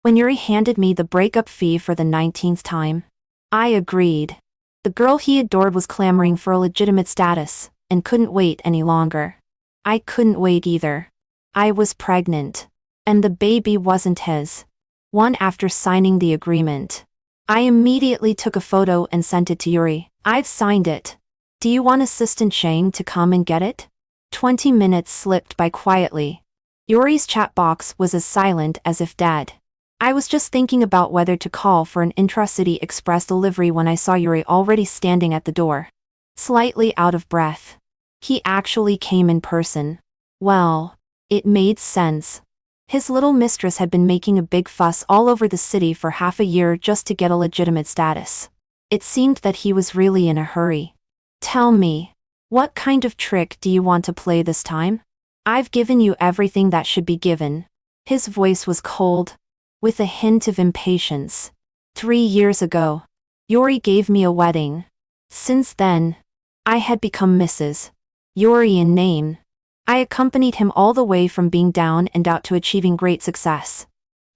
when Yuri handed me the breakup fee for the 19th time. I agreed. The girl he adored was clamoring for a legitimate status, and couldn't wait any longer. I couldn't wait either. I was pregnant. And the baby wasn't his. After signing the agreement, I immediately took a photo and sent it to Yuri. I've signed it. Do you want Assistant Shang to come and get it? 20 minutes slipped by quietly. Yuri's chat box was as silent as if dead. I was just thinking about whether to call for an intra-city express delivery when I saw Yuri already standing at the door. Slightly out of breath. He actually came in person. Well, it made sense. His little mistress had been making a big fuss all over the city for half a year just to get a legitimate status. It seemed that he was really in a hurry. Tell me, what kind of trick do you want to play this time? I've given you everything that should be given. His voice was cold, with a hint of impatience. 3 years ago, Yuri gave me a wedding. Since then, I had become Mrs. Yuri in name. I accompanied him all the way from being down and out to achieving great success.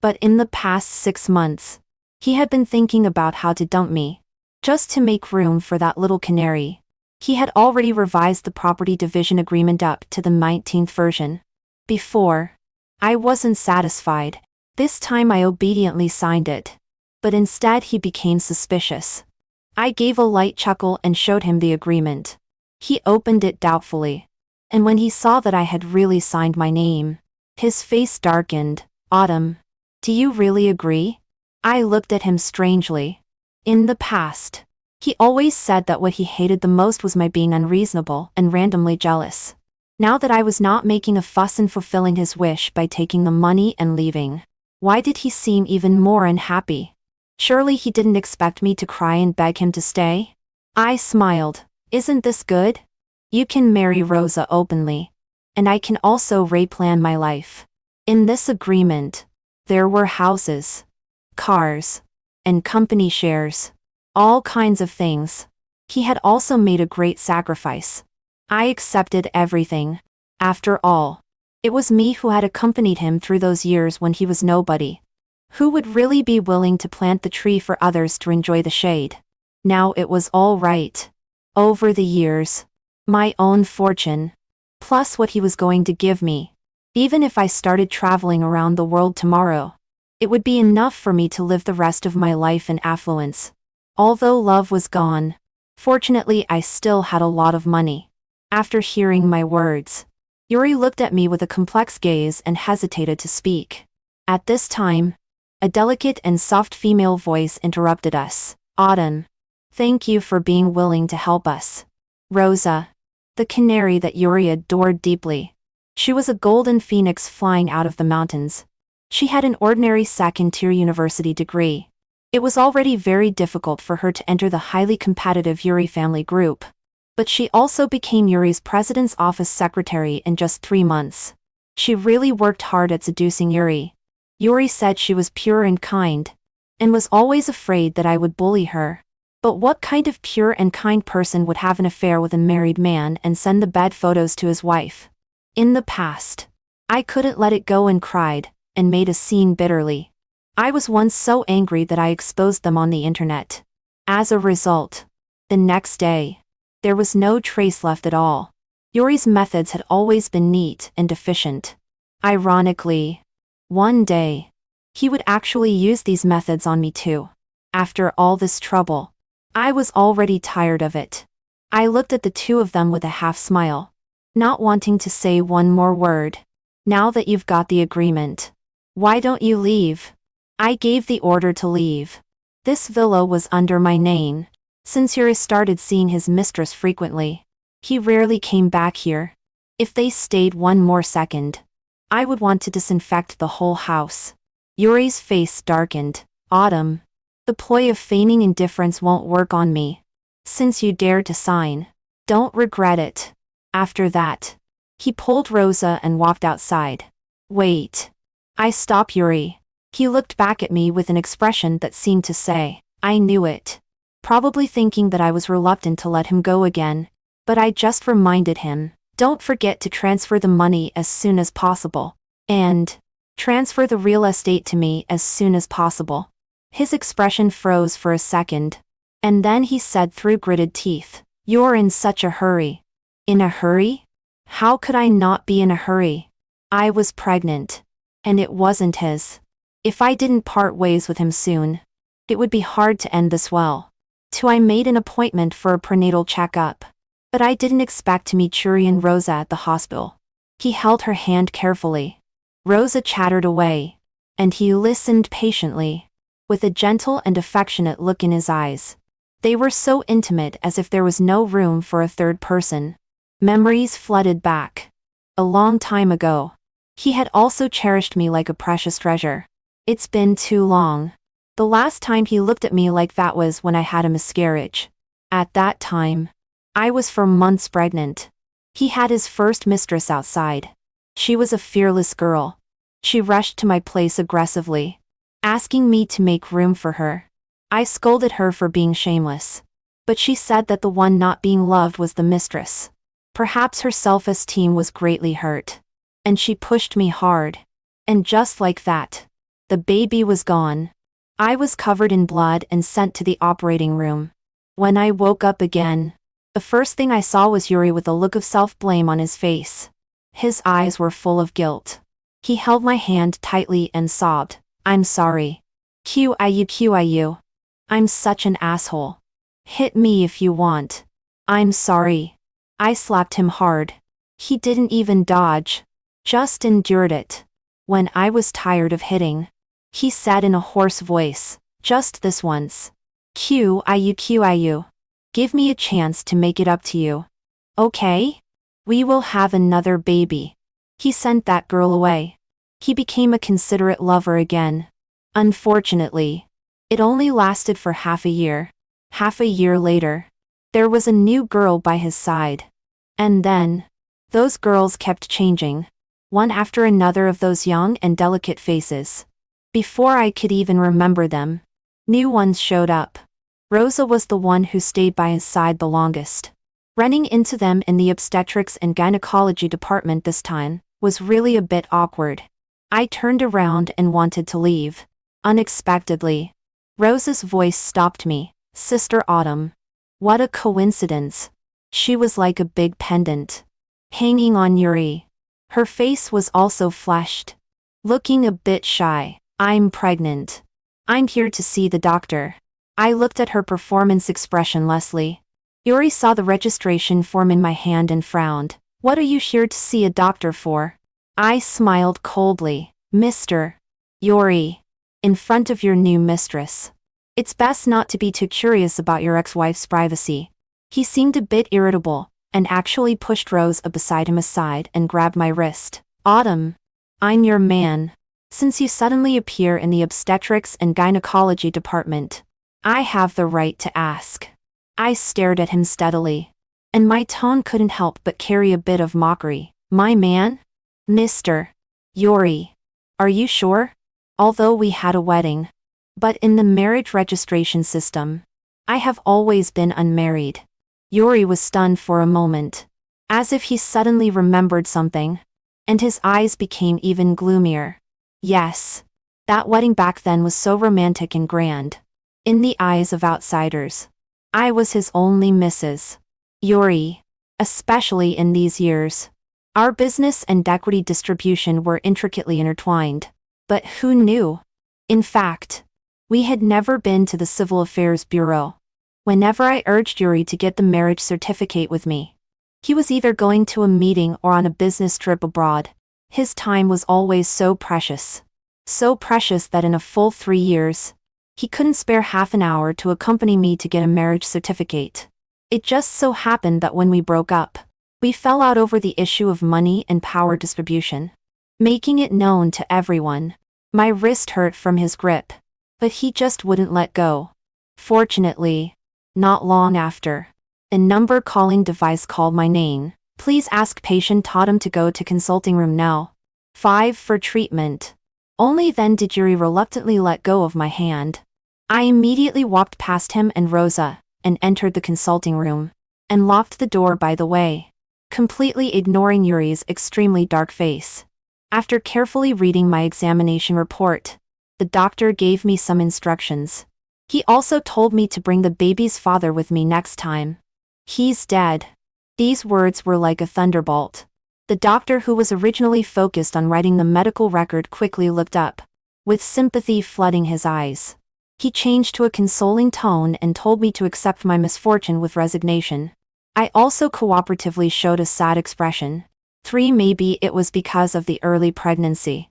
But in the past 6 months, he had been thinking about how to dump me. Just to make room for that little canary. He had already revised the property division agreement up to the 19th version. Before, I wasn't satisfied. This time I obediently signed it. But instead he became suspicious. I gave a light chuckle and showed him the agreement. He opened it doubtfully. And when he saw that I had really signed my name, his face darkened. Autumn, do you really agree? I looked at him strangely. In the past, he always said that what he hated the most was my being unreasonable and randomly jealous. Now that I was not making a fuss and fulfilling his wish by taking the money and leaving, why did he seem even more unhappy? Surely he didn't expect me to cry and beg him to stay? I smiled. Isn't this good? You can marry Rosa openly. And I can also replan my life. In this agreement, there were houses, cars, and company shares. All kinds of things. He had also made a great sacrifice. I accepted everything. After all, it was me who had accompanied him through those years when he was nobody. Who would really be willing to plant the tree for others to enjoy the shade? Now it was all right. Over the years, my own fortune, plus what he was going to give me. Even if I started traveling around the world tomorrow, it would be enough for me to live the rest of my life in affluence. Although love was gone, fortunately I still had a lot of money. After hearing my words, Yuri looked at me with a complex gaze and hesitated to speak. At this time, a delicate and soft female voice interrupted us. Autumn, thank you for being willing to help us. Rosa, the canary that Yuri adored deeply. She was a golden phoenix flying out of the mountains. She had an ordinary second-tier university degree. It was already very difficult for her to enter the highly competitive Yuri family group. But she also became Yuri's president's office secretary in just 3 months. She really worked hard at seducing Yuri. Yuri said she was pure and kind, and was always afraid that I would bully her. But what kind of pure and kind person would have an affair with a married man and send the bed photos to his wife? In the past, I couldn't let it go and cried, and made a scene bitterly. I was once so angry that I exposed them on the internet. As a result, the next day, there was no trace left at all. Yuri's methods had always been neat and efficient. Ironically, one day, he would actually use these methods on me too. After all this trouble, I was already tired of it. I looked at the two of them with a half smile, not wanting to say one more word. Now that you've got the agreement, why don't you leave? I gave the order to leave. This villa was under my name. Since Yuri started seeing his mistress frequently, he rarely came back here. If they stayed one more second, I would want to disinfect the whole house. Yuri's face darkened. Autumn, the ploy of feigning indifference won't work on me. Since you dared to sign, don't regret it. After that, he pulled Rosa and walked outside. Wait. I stopped Yuri. He looked back at me with an expression that seemed to say, I knew it. Probably thinking that I was reluctant to let him go again, but I just reminded him, don't forget to transfer the money as soon as possible. And Transfer the real estate to me as soon as possible. His expression froze for a second. And then he said through gritted teeth, "You're in such a hurry." In a hurry? How could I not be in a hurry? I was pregnant. And it wasn't his. If I didn't part ways with him soon, it would be hard to end this well. I made an appointment for a prenatal checkup. But I didn't expect to meet Yuri and Rosa at the hospital. He held her hand carefully. Rosa chattered away. And he listened patiently, with a gentle and affectionate look in his eyes. They were so intimate, as if there was no room for a third person. Memories flooded back. A long time ago. He had also cherished me like a precious treasure. It's been too long. The last time he looked at me like that was when I had a miscarriage. At that time, I was for months pregnant. He had his first mistress outside. She was a fearless girl. She rushed to my place aggressively, asking me to make room for her. I scolded her for being shameless. But she said that the one not being loved was the mistress. Perhaps her self-esteem was greatly hurt. And she pushed me hard. And just like that, the baby was gone. I was covered in blood and sent to the operating room. When I woke up again, the first thing I saw was Yuri with a look of self-blame on his face. His eyes were full of guilt. He held my hand tightly and sobbed, "I'm sorry. QIU. I'm such an asshole. Hit me if you want. I'm sorry." I slapped him hard. He didn't even dodge. Just endured it. When I was tired of hitting, he said in a hoarse voice, "Just this once. QIU. Give me a chance to make it up to you. Okay? We will have another baby." He sent that girl away. He became a considerate lover again. Unfortunately, it only lasted for half a year. Half a year later, there was a new girl by his side. And then, those girls kept changing. One after another of those young and delicate faces. Before I could even remember them, new ones showed up. Rosa was the one who stayed by his side the longest. Running into them in the obstetrics and gynecology department this time was really a bit awkward. I turned around and wanted to leave. Unexpectedly, Rosa's voice stopped me. "Sister Autumn. What a coincidence." She was like a big pendant, hanging on Yuri. Her face was also flushed, looking a bit shy. "I'm pregnant. I'm here to see the doctor." I looked at her performance expressionlessly. Yuri saw the registration form in my hand and frowned. "What are you here to see a doctor for?" I smiled coldly. "Mr. Yuri, in front of your new mistress. It's best not to be too curious about your ex-wife's privacy." He seemed a bit irritable, and actually pushed Rosa beside him aside and grabbed my wrist. "Autumn, I'm your man. Since you suddenly appear in the obstetrics and gynecology department, I have the right to ask." I stared at him steadily, and my tone couldn't help but carry a bit of mockery. "My man? Mr. Yuri. Are you sure? Although we had a wedding. But in the marriage registration system, I have always been unmarried." Yuri was stunned for a moment, as if he suddenly remembered something, and his eyes became even gloomier. Yes, that wedding back then was so romantic and grand. In the eyes of outsiders, I was his only Mrs. Yuri, especially in these years. Our business and equity distribution were intricately intertwined. But who knew? In fact, we had never been to the Civil Affairs Bureau. Whenever I urged Yuri to get the marriage certificate with me, he was either going to a meeting or on a business trip abroad. His time was always so precious. So precious that in a full 3 years, he couldn't spare half an hour to accompany me to get a marriage certificate. It just so happened that when we broke up, we fell out over the issue of money and power distribution, making it known to everyone. My wrist hurt from his grip, but he just wouldn't let go. Fortunately, not long after, a number calling device called my name. "Please ask patient Totem to go to consulting room now. 5 for treatment." Only then did Yuri reluctantly let go of my hand. I immediately walked past him and Rosa, and entered the consulting room, and locked the door by the way, completely ignoring Yuri's extremely dark face. After carefully reading my examination report, the doctor gave me some instructions. He also told me to bring the baby's father with me next time. He's dead. These words were like a thunderbolt. The doctor, who was originally focused on writing the medical record, quickly looked up, with sympathy flooding his eyes. He changed to a consoling tone and told me to accept my misfortune with resignation. I also cooperatively showed a sad expression. Maybe it was because of the early pregnancy.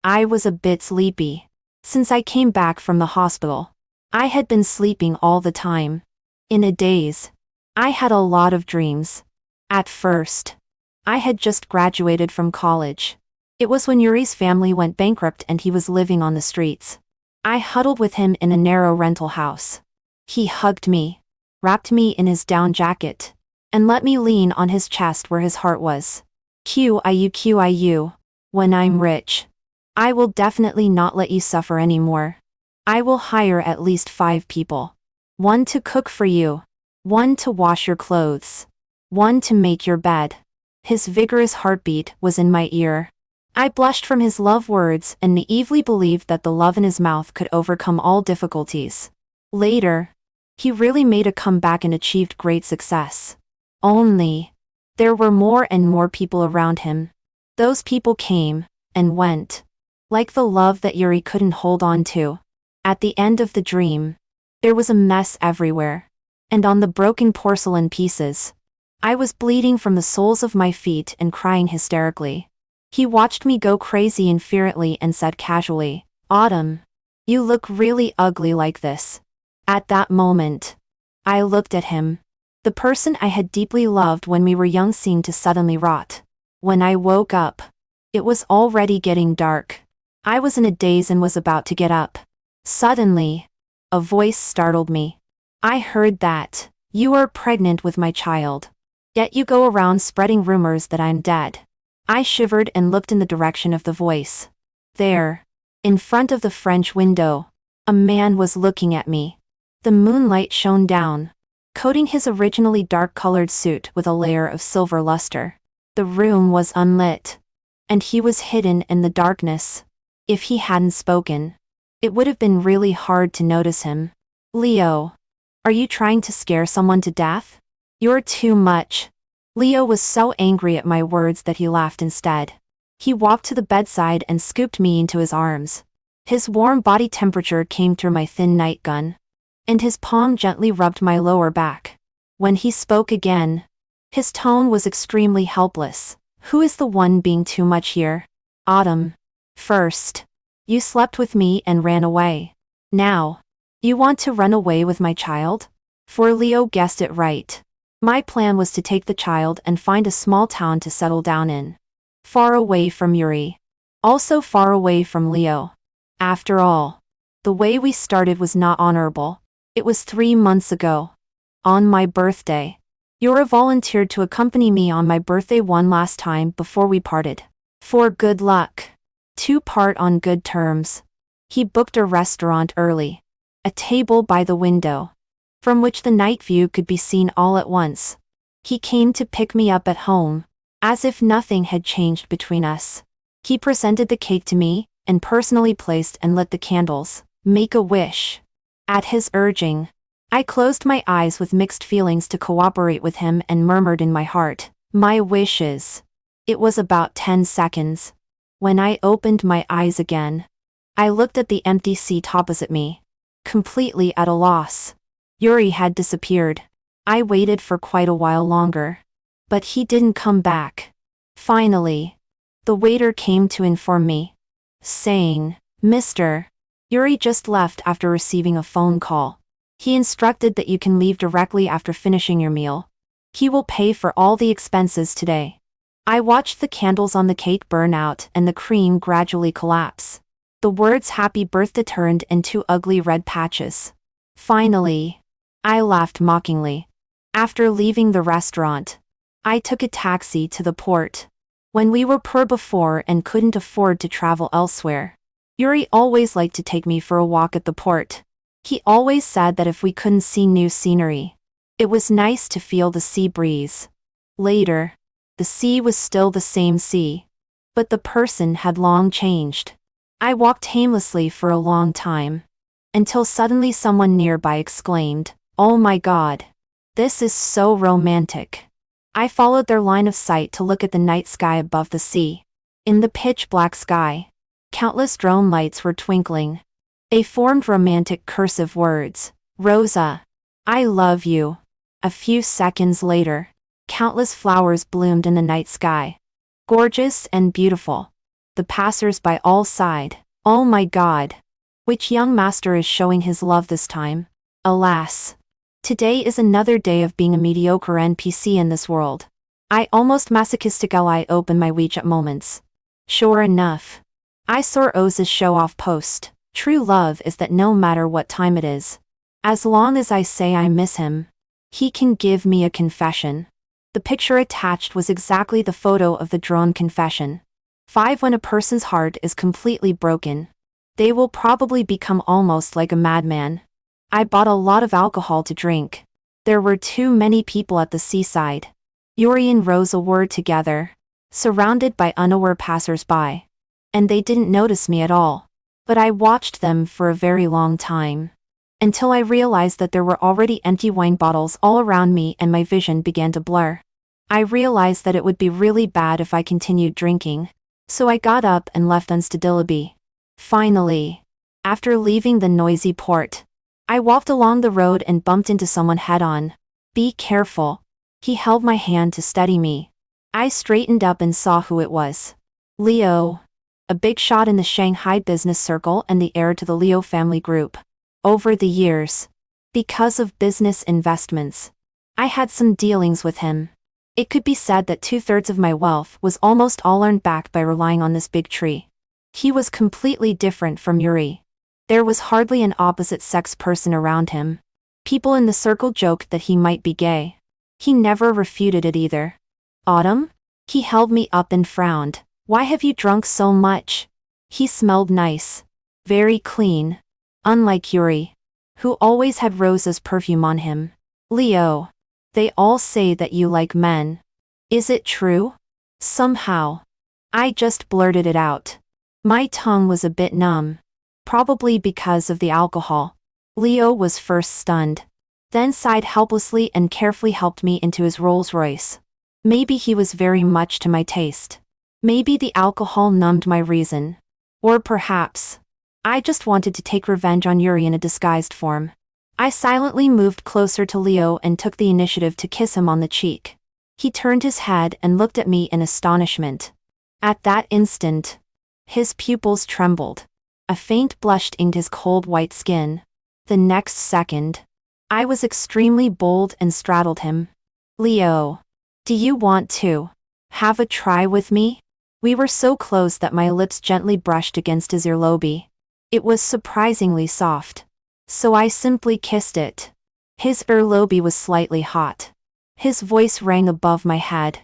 I was a bit sleepy. Since I came back from the hospital, I had been sleeping all the time. In a daze. I had a lot of dreams. At first, I had just graduated from college. It was when Yuri's family went bankrupt and he was living on the streets. I huddled with him in a narrow rental house. He hugged me, wrapped me in his down jacket, and let me lean on his chest where his heart was. QIU, when I'm rich, I will definitely not let you suffer anymore. I will hire at least 5 people. 1 to cook for you, 1 to wash your clothes, 1 to make your bed. His vigorous heartbeat was in my ear. I blushed from his love words and naively believed that the love in his mouth could overcome all difficulties. Later, he really made a comeback and achieved great success. Only, there were more and more people around him. Those people came and went, like the love that Yuri couldn't hold on to. At the end of the dream, there was a mess everywhere. And on the broken porcelain pieces, I was bleeding from the soles of my feet and crying hysterically. He watched me go crazy infuriately and said casually, "Autumn, you look really ugly like this." At that moment, I looked at him. The person I had deeply loved when we were young seemed to suddenly rot. When I woke up, it was already getting dark. I was in a daze and was about to get up. Suddenly, a voice startled me. I heard that, "You are pregnant with my child. Yet you go around spreading rumors that I'm dead." I shivered and looked in the direction of the voice. There, in front of the French window, a man was looking at me. The moonlight shone down, coating his originally dark-colored suit with a layer of silver luster. The room was unlit, and he was hidden in the darkness. If he hadn't spoken, it would have been really hard to notice him. "Leo, are you trying to scare someone to death? You're too much." Leo was so angry at my words that he laughed instead. He walked to the bedside and scooped me into his arms. His warm body temperature came through my thin nightgown, and his palm gently rubbed my lower back. When he spoke again, his tone was extremely helpless. "Who is the one being too much here?" "Autumn. First, you slept with me and ran away. Now, you want to run away with my child?" For Leo guessed it right. My plan was to take the child and find a small town to settle down in. Far away from Yuri. Also far away from Leo. After all, the way we started was not honorable. It was 3 months ago. On my birthday, Yuri volunteered to accompany me on my birthday one last time before we parted. For good luck. To part on good terms. He booked a restaurant early. A table by the window, from which the night view could be seen all at once. He came to pick me up at home, as if nothing had changed between us. He presented the cake to me, and personally placed and lit the candles. Make a wish. At his urging, I closed my eyes with mixed feelings to cooperate with him and murmured in my heart, "My wishes." It was about 10 seconds. When I opened my eyes again, I looked at the empty seat opposite me, completely at a loss. Yuri had disappeared. I waited for quite a while longer, but he didn't come back. Finally, the waiter came to inform me, saying, "Mr. Yuri just left after receiving a phone call. He instructed that you can leave directly after finishing your meal. He will pay for all the expenses today." I watched the candles on the cake burn out and the cream gradually collapse. The words "Happy Birthday" turned into ugly red patches. Finally, I laughed mockingly. After leaving the restaurant, I took a taxi to the port. When we were poor before and couldn't afford to travel elsewhere, Yuri always liked to take me for a walk at the port. He always said that if we couldn't see new scenery, it was nice to feel the sea breeze. Later, the sea was still the same sea. But the person had long changed. I walked aimlessly for a long time. Until suddenly someone nearby exclaimed, "Oh my God. This is so romantic." I followed their line of sight to look at the night sky above the sea. In the pitch-black sky, countless drone lights were twinkling. They formed romantic cursive words. "Rosa. I love you." A few seconds later, countless flowers bloomed in the night sky. Gorgeous and beautiful. The passers-by all sighed, "Oh my God. Which young master is showing his love this time?" Alas. Today is another day of being a mediocre NPC in this world. I almost masochistically open my WeChat moments. Sure enough, I saw Oz's show-off post. True love is that no matter what time it is, as long as I say I miss him, he can give me a confession. The picture attached was exactly the photo of the drone confession. 5. When a person's heart is completely broken, they will probably become almost like a madman. I bought a lot of alcohol to drink. There were too many people at the seaside. Yuri and Rosa were together, surrounded by unaware passers-by. And they didn't notice me at all. But I watched them for a very long time. Until I realized that there were already empty wine bottles all around me and my vision began to blur. I realized that it would be really bad if I continued drinking. So I got up and left instantly. Finally, after leaving the noisy port, I walked along the road and bumped into someone head-on. "Be careful." He held my hand to steady me. I straightened up and saw who it was. Leo. A big shot in the Shanghai business circle and the heir to the Leo family group. Over the years, because of business investments, I had some dealings with him. It could be said that 2/3 of my wealth was almost all earned back by relying on this big tree. He was completely different from Yuri. There was hardly an opposite-sex person around him. People in the circle joked that he might be gay. He never refuted it either. "Autumn?" He held me up and frowned. "Why have you drunk so much?" He smelled nice. Very clean. Unlike Yuri, who always had Rosa's perfume on him. "Leo. They all say that you like men. Is it true?" Somehow, I just blurted it out. My tongue was a bit numb. Probably because of the alcohol. Leo was first stunned, then sighed helplessly and carefully helped me into his Rolls-Royce. Maybe he was very much to my taste. Maybe the alcohol numbed my reason. Or perhaps, I just wanted to take revenge on Yuri in a disguised form. I silently moved closer to Leo and took the initiative to kiss him on the cheek. He turned his head and looked at me in astonishment. At that instant, his pupils trembled. A faint blush tinged his cold white skin. The next second, I was extremely bold and straddled him. "Leo, do you want to have a try with me?" We were so close that my lips gently brushed against his earlobe. It was surprisingly soft. So I simply kissed it. His earlobe was slightly hot. His voice rang above my head.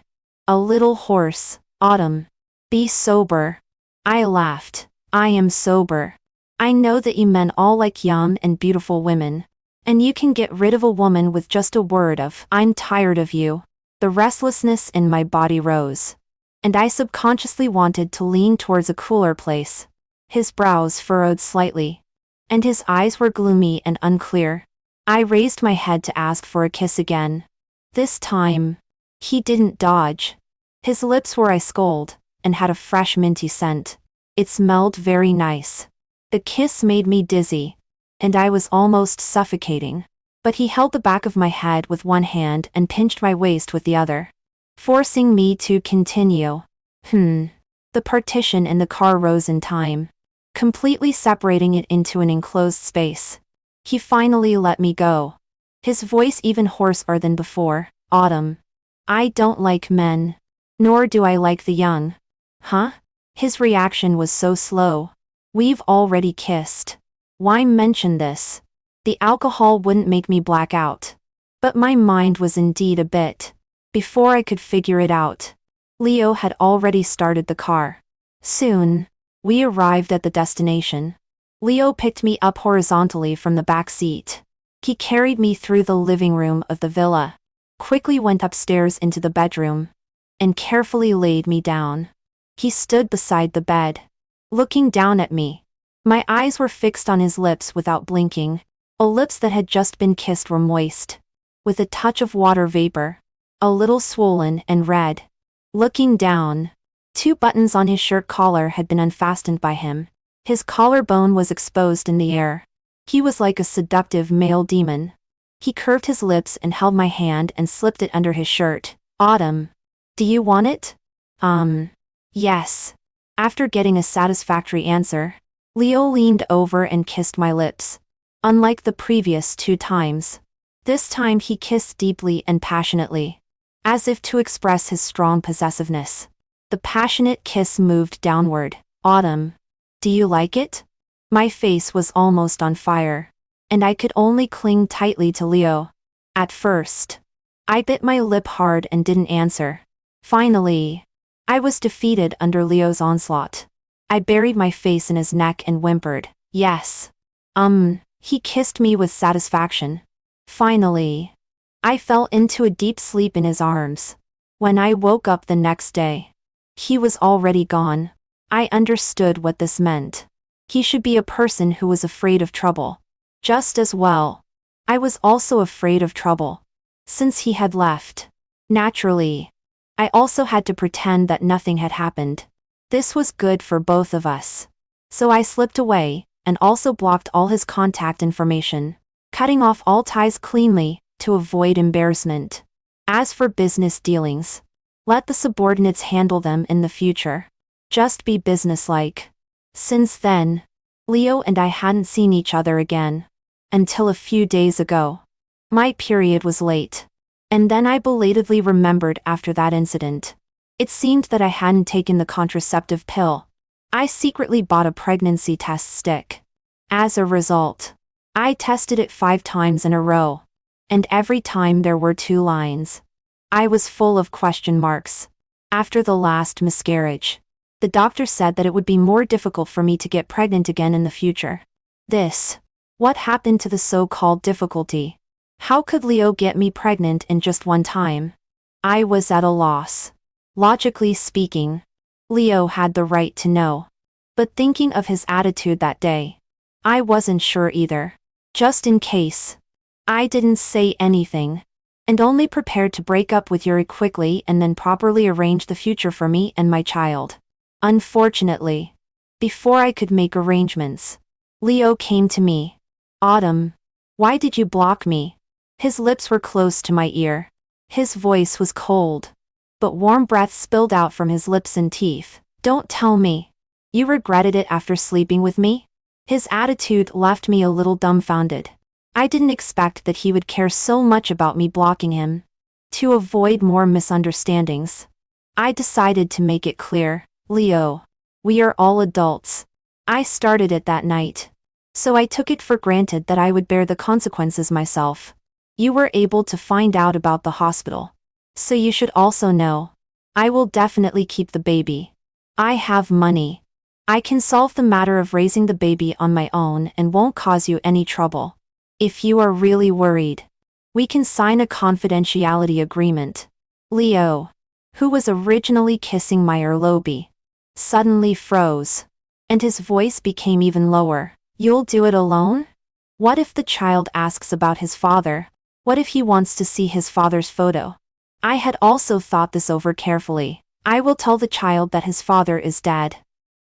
A little hoarse. "Autumn. Be sober." I laughed. "I am sober. I know that you men all like young and beautiful women. And you can get rid of a woman with just a word of, 'I'm tired of you.'" The restlessness in my body rose. And I subconsciously wanted to lean towards a cooler place. His brows furrowed slightly. And his eyes were gloomy and unclear. I raised my head to ask for a kiss again. This time, he didn't dodge. His lips were ice-cold, and had a fresh minty scent. It smelled very nice. The kiss made me dizzy, and I was almost suffocating. But he held the back of my head with one hand and pinched my waist with the other, forcing me to continue. The partition in the car rose in time, completely separating it into an enclosed space. He finally let me go. His voice even hoarser than before. "Autumn. I don't like men. Nor do I like the young." Huh? His reaction was so slow. "We've already kissed. Why mention this?" The alcohol wouldn't make me black out. But my mind was indeed a bit. Before I could figure it out, Leo had already started the car. Soon, we arrived at the destination. Leo picked me up horizontally from the back seat. He carried me through the living room of the villa, quickly went upstairs into the bedroom, and carefully laid me down. He stood beside the bed, looking down at me. My eyes were fixed on his lips without blinking. Lips that had just been kissed were moist, with a touch of water vapor, a little swollen and red. Looking down, 2 buttons on his shirt collar had been unfastened by him. His collarbone was exposed in the air. He was like a seductive male demon. He curved his lips and held my hand and slipped it under his shirt. Autumn. Do you want it? Yes. After getting a satisfactory answer, Leo leaned over and kissed my lips. Unlike the previous 2 times, this time he kissed deeply and passionately, as if to express his strong possessiveness. The passionate kiss moved downward. Autumn. Do you like it? My face was almost on fire, and I could only cling tightly to Leo. At first, I bit my lip hard and didn't answer. Finally, I was defeated under Leo's onslaught. I buried my face in his neck and whimpered, yes. He kissed me with satisfaction. Finally, I fell into a deep sleep in his arms. When I woke up the next day, he was already gone. I understood what this meant. He should be a person who was afraid of trouble. Just as well, I was also afraid of trouble. Since he had left, naturally, I also had to pretend that nothing had happened. This was good for both of us. So I slipped away, and also blocked all his contact information, cutting off all ties cleanly, to avoid embarrassment. As for business dealings, let the subordinates handle them in the future. Just be businesslike. Since then, Leo and I hadn't seen each other again. Until a few days ago. My period was late. And then I belatedly remembered after that incident. It seemed that I hadn't taken the contraceptive pill. I secretly bought a pregnancy test stick. As a result, I tested it 5 times in a row. And every time there were 2 lines. I was full of question marks. After the last miscarriage, the doctor said that it would be more difficult for me to get pregnant again in the future. What happened to the so-called difficulty? How could Leo get me pregnant in just 1 time? I was at a loss. Logically speaking, Leo had the right to know. But thinking of his attitude that day, I wasn't sure either. Just in case, I didn't say anything, and only prepared to break up with Yuri quickly and then properly arrange the future for me and my child. Unfortunately, before I could make arrangements, Leo came to me. Autumn. Why did you block me? His lips were close to my ear. His voice was cold, but warm breath spilled out from his lips and teeth. Don't tell me. You regretted it after sleeping with me? His attitude left me a little dumbfounded. I didn't expect that he would care so much about me blocking him. To avoid more misunderstandings, I decided to make it clear. Leo, we are all adults. I started it that night. So I took it for granted that I would bear the consequences myself. You were able to find out about the hospital. So you should also know. I will definitely keep the baby. I have money. I can solve the matter of raising the baby on my own and won't cause you any trouble. If you are really worried, we can sign a confidentiality agreement. Leo, who was originally kissing my earlobe, suddenly froze, and his voice became even lower. You'll do it alone? What if the child asks about his father? What if he wants to see his father's photo? I had also thought this over carefully. I will tell the child that his father is dead.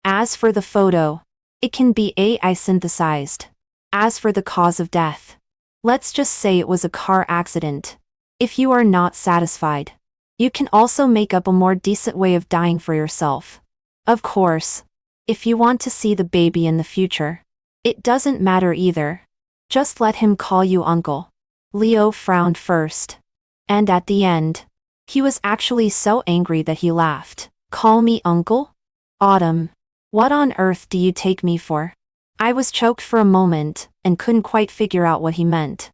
As for the photo, it can be AI synthesized. As for the cause of death, let's just say it was a car accident. If you are not satisfied, you can also make up a more decent way of dying for yourself. Of course, if you want to see the baby in the future, it doesn't matter either. Just let him call you uncle. Leo frowned first. And at the end, he was actually so angry that he laughed. Call me uncle? Autumn. What on earth do you take me for? I was choked for a moment, and couldn't quite figure out what he meant.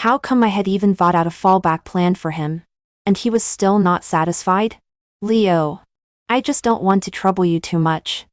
How come I had even thought out a fallback plan for him, and he was still not satisfied? Leo, I just don't want to trouble you too much.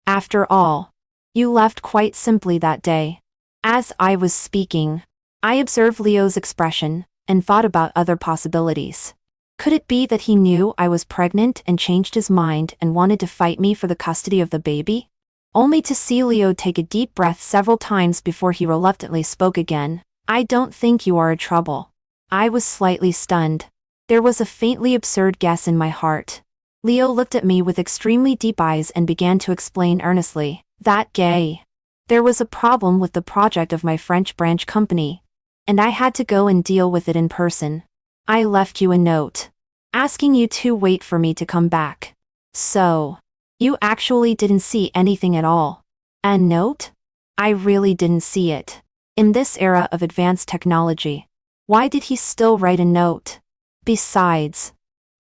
After all, you left quite simply that day. As I was speaking, I observed Leo's expression, and thought about other possibilities. Could it be that he knew I was pregnant and changed his mind and wanted to fight me for the custody of the baby? Only to see Leo take a deep breath several times before he reluctantly spoke again. I don't think you are a trouble. I was slightly stunned. There was a faintly absurd guess in my heart. Leo looked at me with extremely deep eyes and began to explain earnestly. That gay. There was a problem with the project of my French branch company, and I had to go and deal with it in person. I left you a note, asking you to wait for me to come back. So, you actually didn't see anything at all. A note? I really didn't see it. In this era of advanced technology, why did he still write a note? Besides,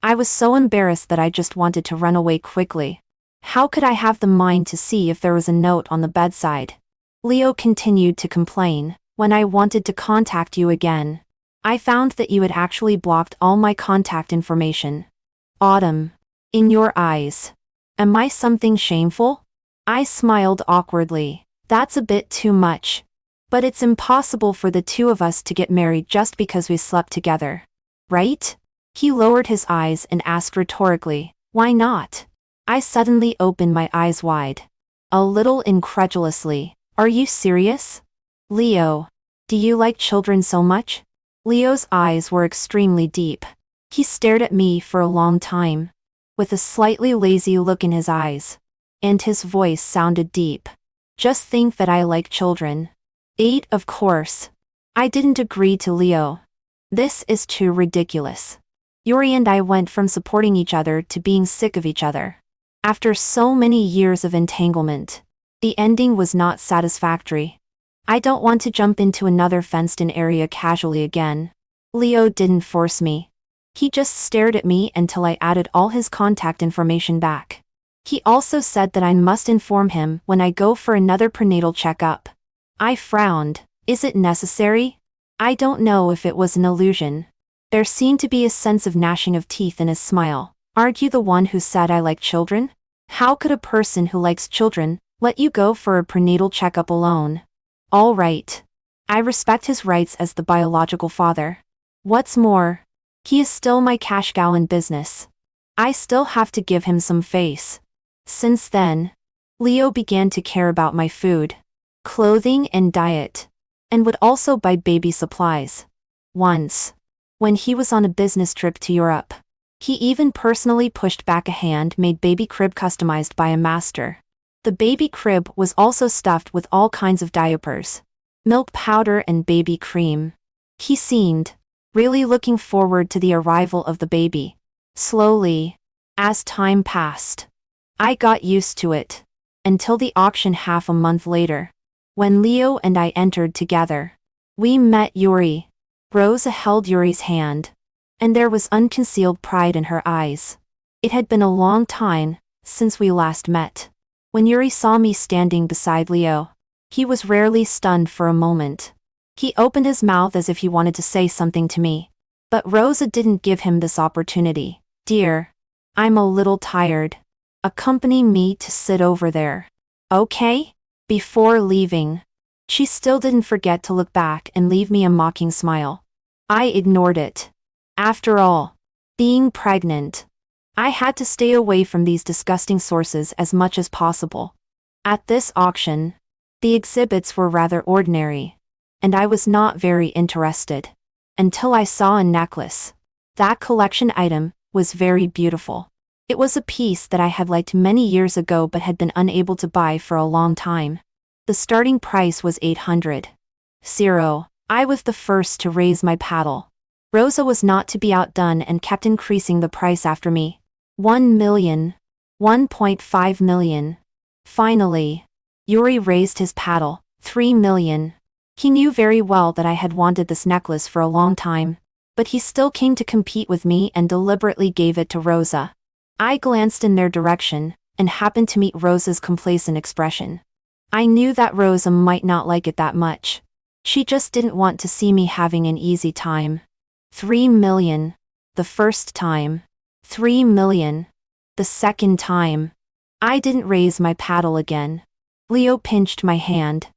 I was so embarrassed that I just wanted to run away quickly. How could I have the mind to see if there was a note on the bedside? Leo continued to complain. When I wanted to contact you again, I found that you had actually blocked all my contact information. Autumn. In your eyes. Am I something shameful? I smiled awkwardly. That's a bit too much. But it's impossible for the two of us to get married just because we slept together. Right? He lowered his eyes and asked rhetorically, why not? I suddenly opened my eyes wide. A little incredulously. Are you serious? Leo. Do you like children so much? Leo's eyes were extremely deep. He stared at me for a long time, with a slightly lazy look in his eyes. And his voice sounded deep. Just think that I like children. 8, of course. I didn't agree to Leo. This is too ridiculous. Yuri and I went from supporting each other to being sick of each other. After so many years of entanglement, the ending was not satisfactory. I don't want to jump into another fenced-in area casually again. Leo didn't force me. He just stared at me until I added all his contact information back. He also said that I must inform him when I go for another prenatal checkup. I frowned. Is it necessary? I don't know if it was an illusion. There seemed to be a sense of gnashing of teeth in his smile. Aren't you the one who said I like children? How could a person who likes children let you go for a prenatal checkup alone? All right. I respect his rights as the biological father. What's more, he is still my cash cow in business. I still have to give him some face. Since then, Leo began to care about my food, clothing and diet, and would also buy baby supplies. Once, when he was on a business trip to Europe, he even personally pushed back a hand-made baby crib customized by a master. The baby crib was also stuffed with all kinds of diapers, milk powder and baby cream. He seemed really looking forward to the arrival of the baby. Slowly, as time passed, I got used to it, until the auction half a month later, when Leo and I entered together. We met Yuri. Rosa held Yuri's hand, and there was unconcealed pride in her eyes. It had been a long time since we last met. When Yuri saw me standing beside Leo, he was rarely stunned for a moment. He opened his mouth as if he wanted to say something to me, but Rosa didn't give him this opportunity. Dear, I'm a little tired. Accompany me to sit over there. Okay? Before leaving, she still didn't forget to look back and leave me a mocking smile. I ignored it. After all, being pregnant, I had to stay away from these disgusting sources as much as possible. At this auction, the exhibits were rather ordinary, and I was not very interested, until I saw a necklace. That collection item was very beautiful. It was a piece that I had liked many years ago but had been unable to buy for a long time. The starting price was 800. I was the first to raise my paddle. Rosa was not to be outdone and kept increasing the price after me. 1 million. 1.5 million. Finally, Yuri raised his paddle. 3 million. He knew very well that I had wanted this necklace for a long time, but he still came to compete with me and deliberately gave it to Rosa. I glanced in their direction, and happened to meet Rosa's complacent expression. I knew that Rosa might not like it that much. She just didn't want to see me having an easy time. 3 million. The first time. 3 million. The second time. I didn't raise my paddle again. Leo pinched my hand,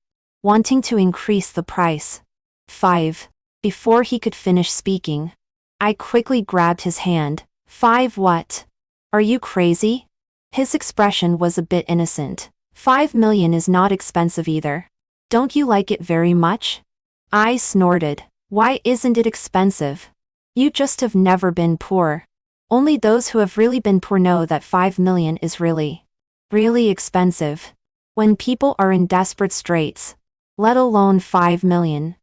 wanting to increase the price. 5. Before he could finish speaking, I quickly grabbed his hand. 5 what? Are you crazy? His expression was a bit innocent. 5 million is not expensive either. Don't you like it very much? I snorted. Why isn't it expensive? You just have never been poor. Only those who have really been poor know that 5 million is really expensive. When people are in desperate straits, let alone 5 million,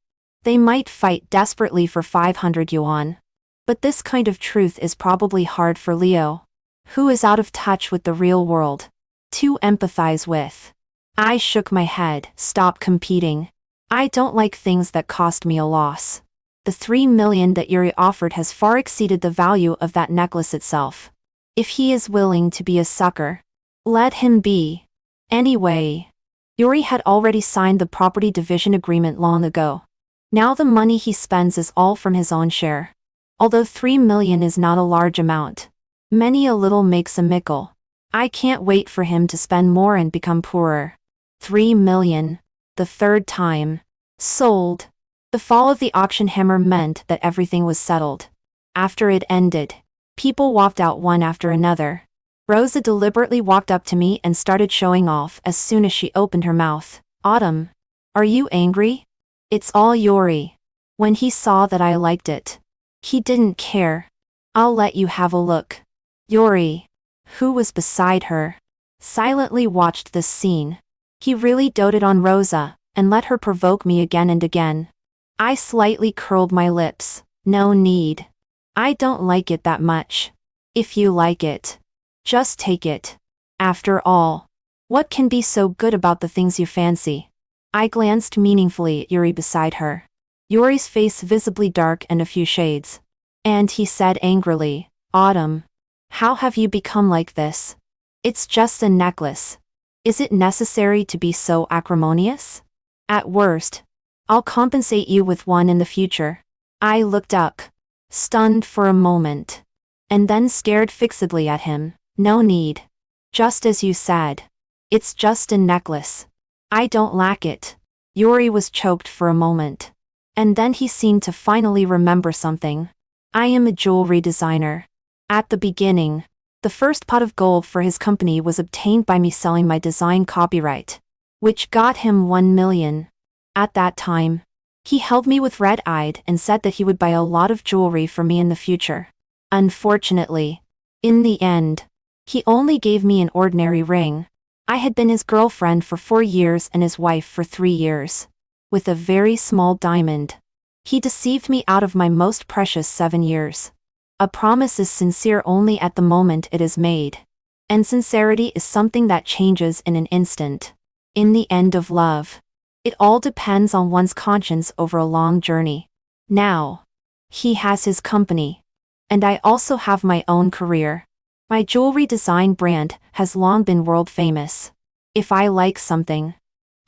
they might fight desperately for 500 yuan. But this kind of truth is probably hard for Leo, who is out of touch with the real world, to empathize with. I shook my head. Stop competing. I don't like things that cost me a loss. The 3 million that Yuri offered has far exceeded the value of that necklace itself. If he is willing to be a sucker, let him be. Anyway, Yuri had already signed the property division agreement long ago. Now the money he spends is all from his own share. Although 3 million is not a large amount, many a little makes a mickle. I can't wait for him to spend more and become poorer. 3 million. The third time. Sold. The fall of the auction hammer meant that everything was settled. After it ended, people walked out one after another. Rosa deliberately walked up to me and started showing off as soon as she opened her mouth. Autumn. Are you angry? It's all Yuri. When he saw that I liked it, he didn't care. I'll let you have a look. Yuri, who was beside her, silently watched this scene. He really doted on Rosa, and let her provoke me again and again. I slightly curled my lips. No need. I don't like it that much. If you like it, just take it. After all, what can be so good about the things you fancy? I glanced meaningfully at Yuri beside her. Yuri's face visibly dark and a few shades. And he said angrily, Autumn, how have you become like this? It's just a necklace. Is it necessary to be so acrimonious? At worst, I'll compensate you with one in the future. I looked up, stunned for a moment, and then stared fixedly at him. No need. Just as you said. It's just a necklace. I don't lack it. Yuri was choked for a moment. And then he seemed to finally remember something. I am a jewelry designer. At the beginning, the first pot of gold for his company was obtained by me selling my design copyright, which got him 1 million. At that time, he held me with red-eyed and said that he would buy a lot of jewelry for me in the future. Unfortunately, in the end, he only gave me an ordinary ring. I had been his girlfriend for 4 years and his wife for 3 years. With a very small diamond. He deceived me out of my most precious 7 years. A promise is sincere only at the moment it is made. And sincerity is something that changes in an instant. In the end of love, it all depends on one's conscience over a long journey. Now, he has his company. And I also have my own career. My jewelry design brand has long been world famous. If I like something,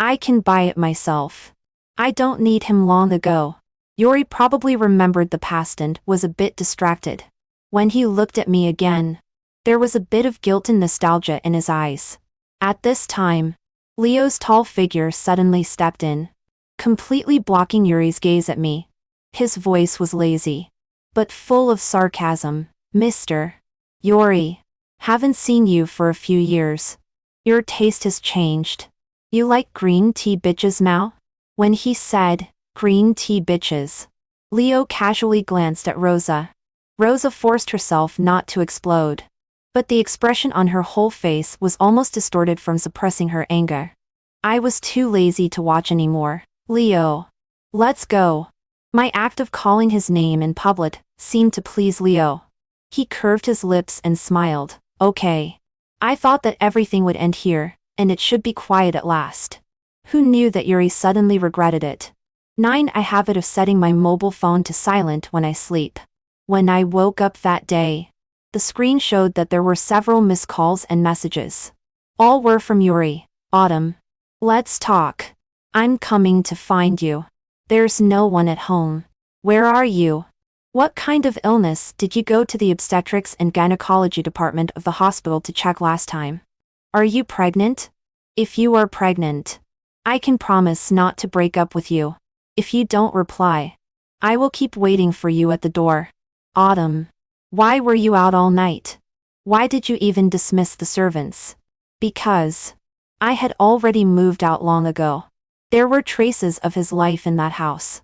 I can buy it myself. I don't need him long ago. Yuri probably remembered the past and was a bit distracted. When he looked at me again, there was a bit of guilt and nostalgia in his eyes. At this time, Leo's tall figure suddenly stepped in, completely blocking Yuri's gaze at me. His voice was lazy, but full of sarcasm. Mr. Yuri, haven't seen you for a few years. Your taste has changed. You like green tea bitches now? When he said, green tea bitches, Leo casually glanced at Rosa. Rosa forced herself not to explode. But the expression on her whole face was almost distorted from suppressing her anger. I was too lazy to watch anymore. Leo. Let's go. My act of calling his name in public seemed to please Leo. He curved his lips and smiled. Okay. I thought that everything would end here, and it should be quiet at last. Who knew that Yuri suddenly regretted it? 9. I habit of setting my mobile phone to silent when I sleep. When I woke up that day, the screen showed that there were several missed calls and messages. All were from Yuri. Autumn. Let's talk. I'm coming to find you. There's no one at home. Where are you? What kind of illness did you go to the obstetrics and gynecology department of the hospital to check last time? Are you pregnant? If you are pregnant, I can promise not to break up with you. If you don't reply, I will keep waiting for you at the door. Autumn. Why were you out all night? Why did you even dismiss the servants? Because I had already moved out long ago. There were traces of his life in that house.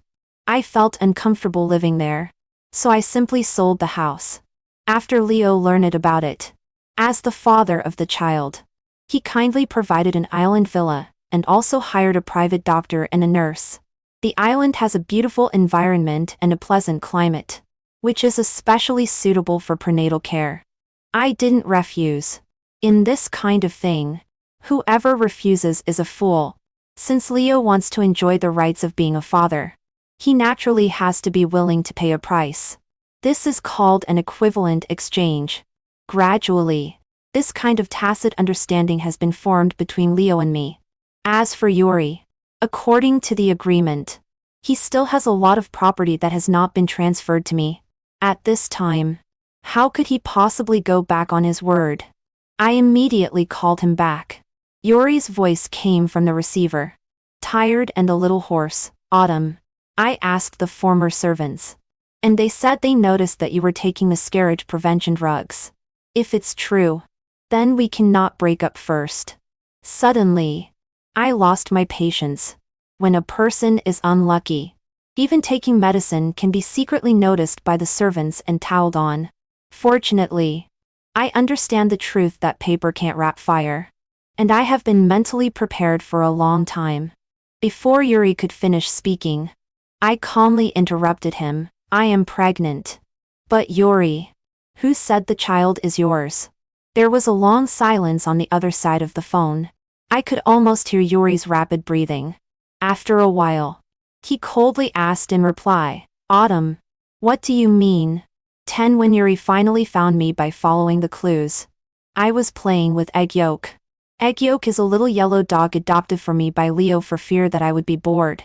I felt uncomfortable living there, so I simply sold the house. After Leo learned about it, as the father of the child, he kindly provided an island villa and also hired a private doctor and a nurse. The island has a beautiful environment and a pleasant climate, which is especially suitable for prenatal care. I didn't refuse. In this kind of thing, whoever refuses is a fool. Since Leo wants to enjoy the rights of being a father, he naturally has to be willing to pay a price. This is called an equivalent exchange. Gradually, this kind of tacit understanding has been formed between Leo and me. As for Yuri, according to the agreement, he still has a lot of property that has not been transferred to me. At this time, how could he possibly go back on his word? I immediately called him back. Yuri's voice came from the receiver. Tired and a little hoarse. Autumn. I asked the former servants, and they said they noticed that you were taking miscarriage prevention drugs. If it's true, then we cannot break up first. Suddenly, I lost my patience. When a person is unlucky, even taking medicine can be secretly noticed by the servants and toweled on. Fortunately, I understand the truth that paper can't wrap fire, and I have been mentally prepared for a long time. Before Yuri could finish speaking, I calmly interrupted him. I am pregnant. But Yuri, who said the child is yours? There was a long silence on the other side of the phone. I could almost hear Yuri's rapid breathing. After a while, he coldly asked in reply, Autumn, what do you mean? 10 When Yuri finally found me by following the clues. I was playing with Egg Yolk. Egg Yolk is a little yellow dog adopted for me by Leo for fear that I would be bored.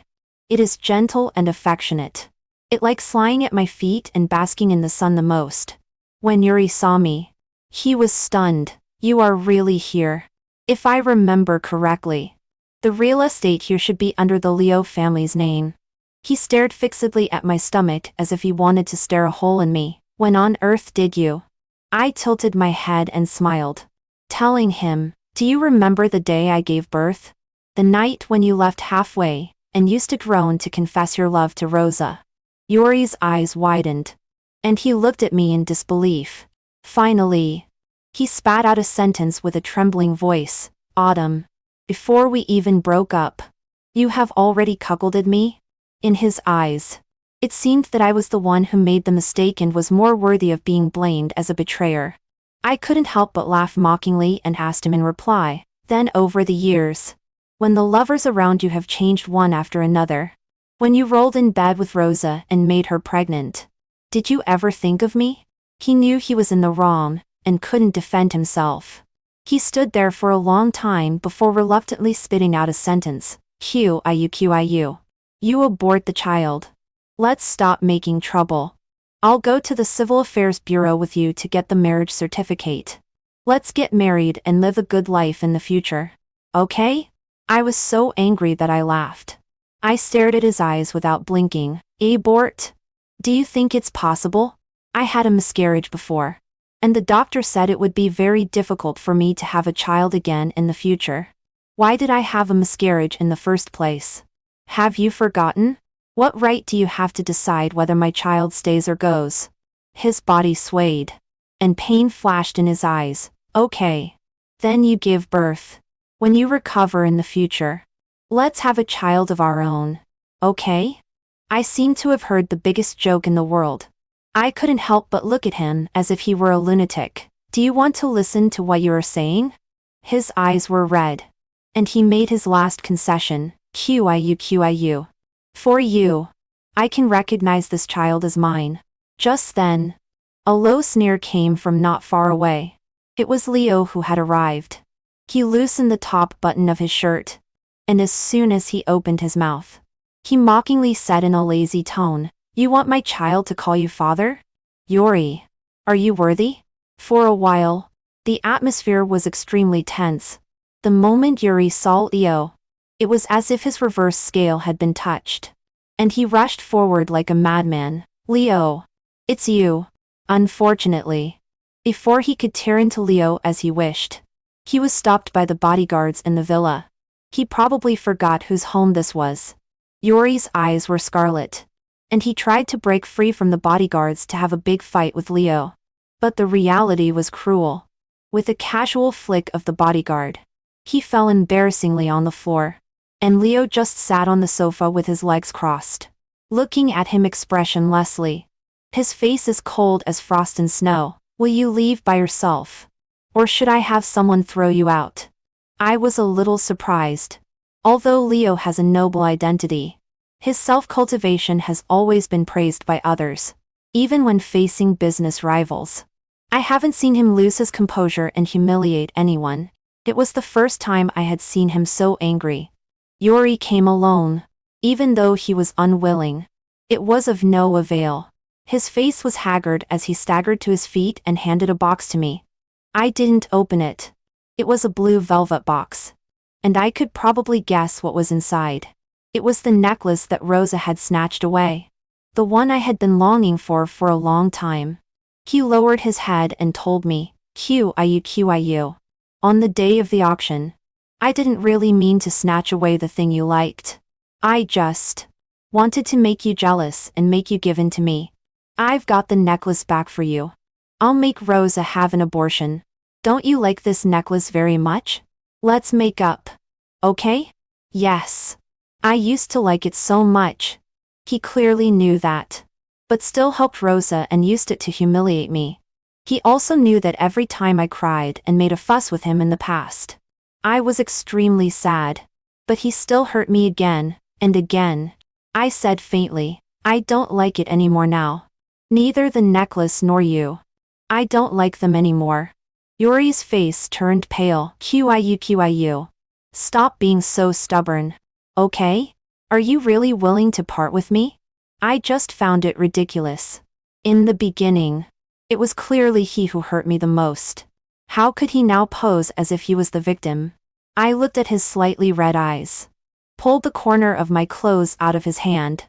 It is gentle and affectionate. It likes lying at my feet and basking in the sun the most. When Yuri saw me, he was stunned. You are really here. If I remember correctly, the real estate here should be under the Leo family's name. He stared fixedly at my stomach as if he wanted to stare a hole in me. When on earth did you? I tilted my head and smiled, telling him, do you remember the day I gave birth? The night when you left halfway, and used to groan to confess your love to Rosa. Yuri's eyes widened, and he looked at me in disbelief. Finally, he spat out a sentence with a trembling voice. Autumn. Before we even broke up, you have already cuckolded me? In his eyes, it seemed that I was the one who made the mistake and was more worthy of being blamed as a betrayer. I couldn't help but laugh mockingly and asked him in reply, then over the years, when the lovers around you have changed one after another, when you rolled in bed with Rosa and made her pregnant, did you ever think of me? He knew he was in the wrong, and couldn't defend himself. He stood there for a long time before reluctantly spitting out a sentence. QIU. You abort the child. Let's stop making trouble. I'll go to the Civil Affairs Bureau with you to get the marriage certificate. Let's get married and live a good life in the future. Okay? I was so angry that I laughed. I stared at his eyes without blinking. Abort? Do you think it's possible? I had a miscarriage before, and the doctor said it would be very difficult for me to have a child again in the future. Why did I have a miscarriage in the first place? Have you forgotten? What right do you have to decide whether my child stays or goes? His body swayed, and pain flashed in his eyes. Okay. Then you give birth. When you recover in the future, let's have a child of our own. Okay? I seemed to have heard the biggest joke in the world. I couldn't help but look at him as if he were a lunatic. Do you want to listen to what you are saying? His eyes were red, and he made his last concession. QIU. For you. I can recognize this child as mine. Just then, a low sneer came from not far away. It was Leo who had arrived. He loosened the top button of his shirt, and as soon as he opened his mouth, he mockingly said in a lazy tone, You want my child to call you father? Yuri, are you worthy? For a while, the atmosphere was extremely tense. The moment Yuri saw Leo, it was as if his reverse scale had been touched, and he rushed forward like a madman. Leo, it's you. Unfortunately, before he could tear into Leo as he wished, he was stopped by the bodyguards in the villa. He probably forgot whose home this was. Yuri's eyes were scarlet, and he tried to break free from the bodyguards to have a big fight with Leo. But the reality was cruel. With a casual flick of the bodyguard, he fell embarrassingly on the floor, and Leo just sat on the sofa with his legs crossed, looking at him expressionlessly. His face as cold as frost and snow. Will you leave by yourself? Or should I have someone throw you out? I was a little surprised. Although Leo has a noble identity, his self-cultivation has always been praised by others, even when facing business rivals. I haven't seen him lose his composure and humiliate anyone. It was the first time I had seen him so angry. Yuri came alone, even though he was unwilling. It was of no avail. His face was haggard as he staggered to his feet and handed a box to me. I didn't open it. It was a blue velvet box, and I could probably guess what was inside. It was the necklace that Rosa had snatched away. The one I had been longing for a long time. He lowered his head and told me, QIU. On the day of the auction. I didn't really mean to snatch away the thing you liked. I just wanted to make you jealous and make you give in to me. I've got the necklace back for you. I'll make Rosa have an abortion. Don't you like this necklace very much? Let's make up. Okay? Yes. I used to like it so much. He clearly knew that, but still helped Rosa and used it to humiliate me. He also knew that every time I cried and made a fuss with him in the past, I was extremely sad. But he still hurt me again and again. I said faintly, I don't like it anymore now. Neither the necklace nor you. I don't like them anymore. Yuri's face turned pale. QIU. Stop being so stubborn. Okay? Are you really willing to part with me? I just found it ridiculous. In the beginning, it was clearly he who hurt me the most. How could he now pose as if he was the victim? I looked at his slightly red eyes, pulled the corner of my clothes out of his hand,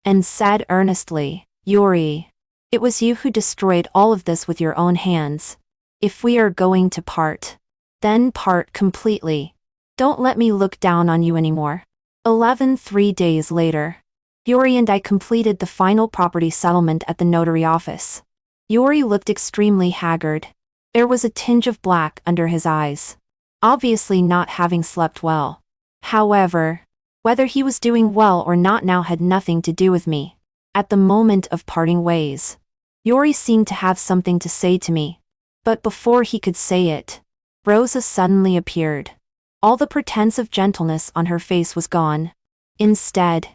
and said earnestly, Yuri, it was you who destroyed all of this with your own hands. If we are going to part, then part completely. Don't let me look down on you anymore. 3 days later, Yuri and I completed the final property settlement at the notary office. Yuri looked extremely haggard. There was a tinge of black under his eyes, obviously not having slept well. However, whether he was doing well or not now had nothing to do with me. At the moment of parting ways, Yuri seemed to have something to say to me. But before he could say it, Rosa suddenly appeared. All the pretense of gentleness on her face was gone. Instead,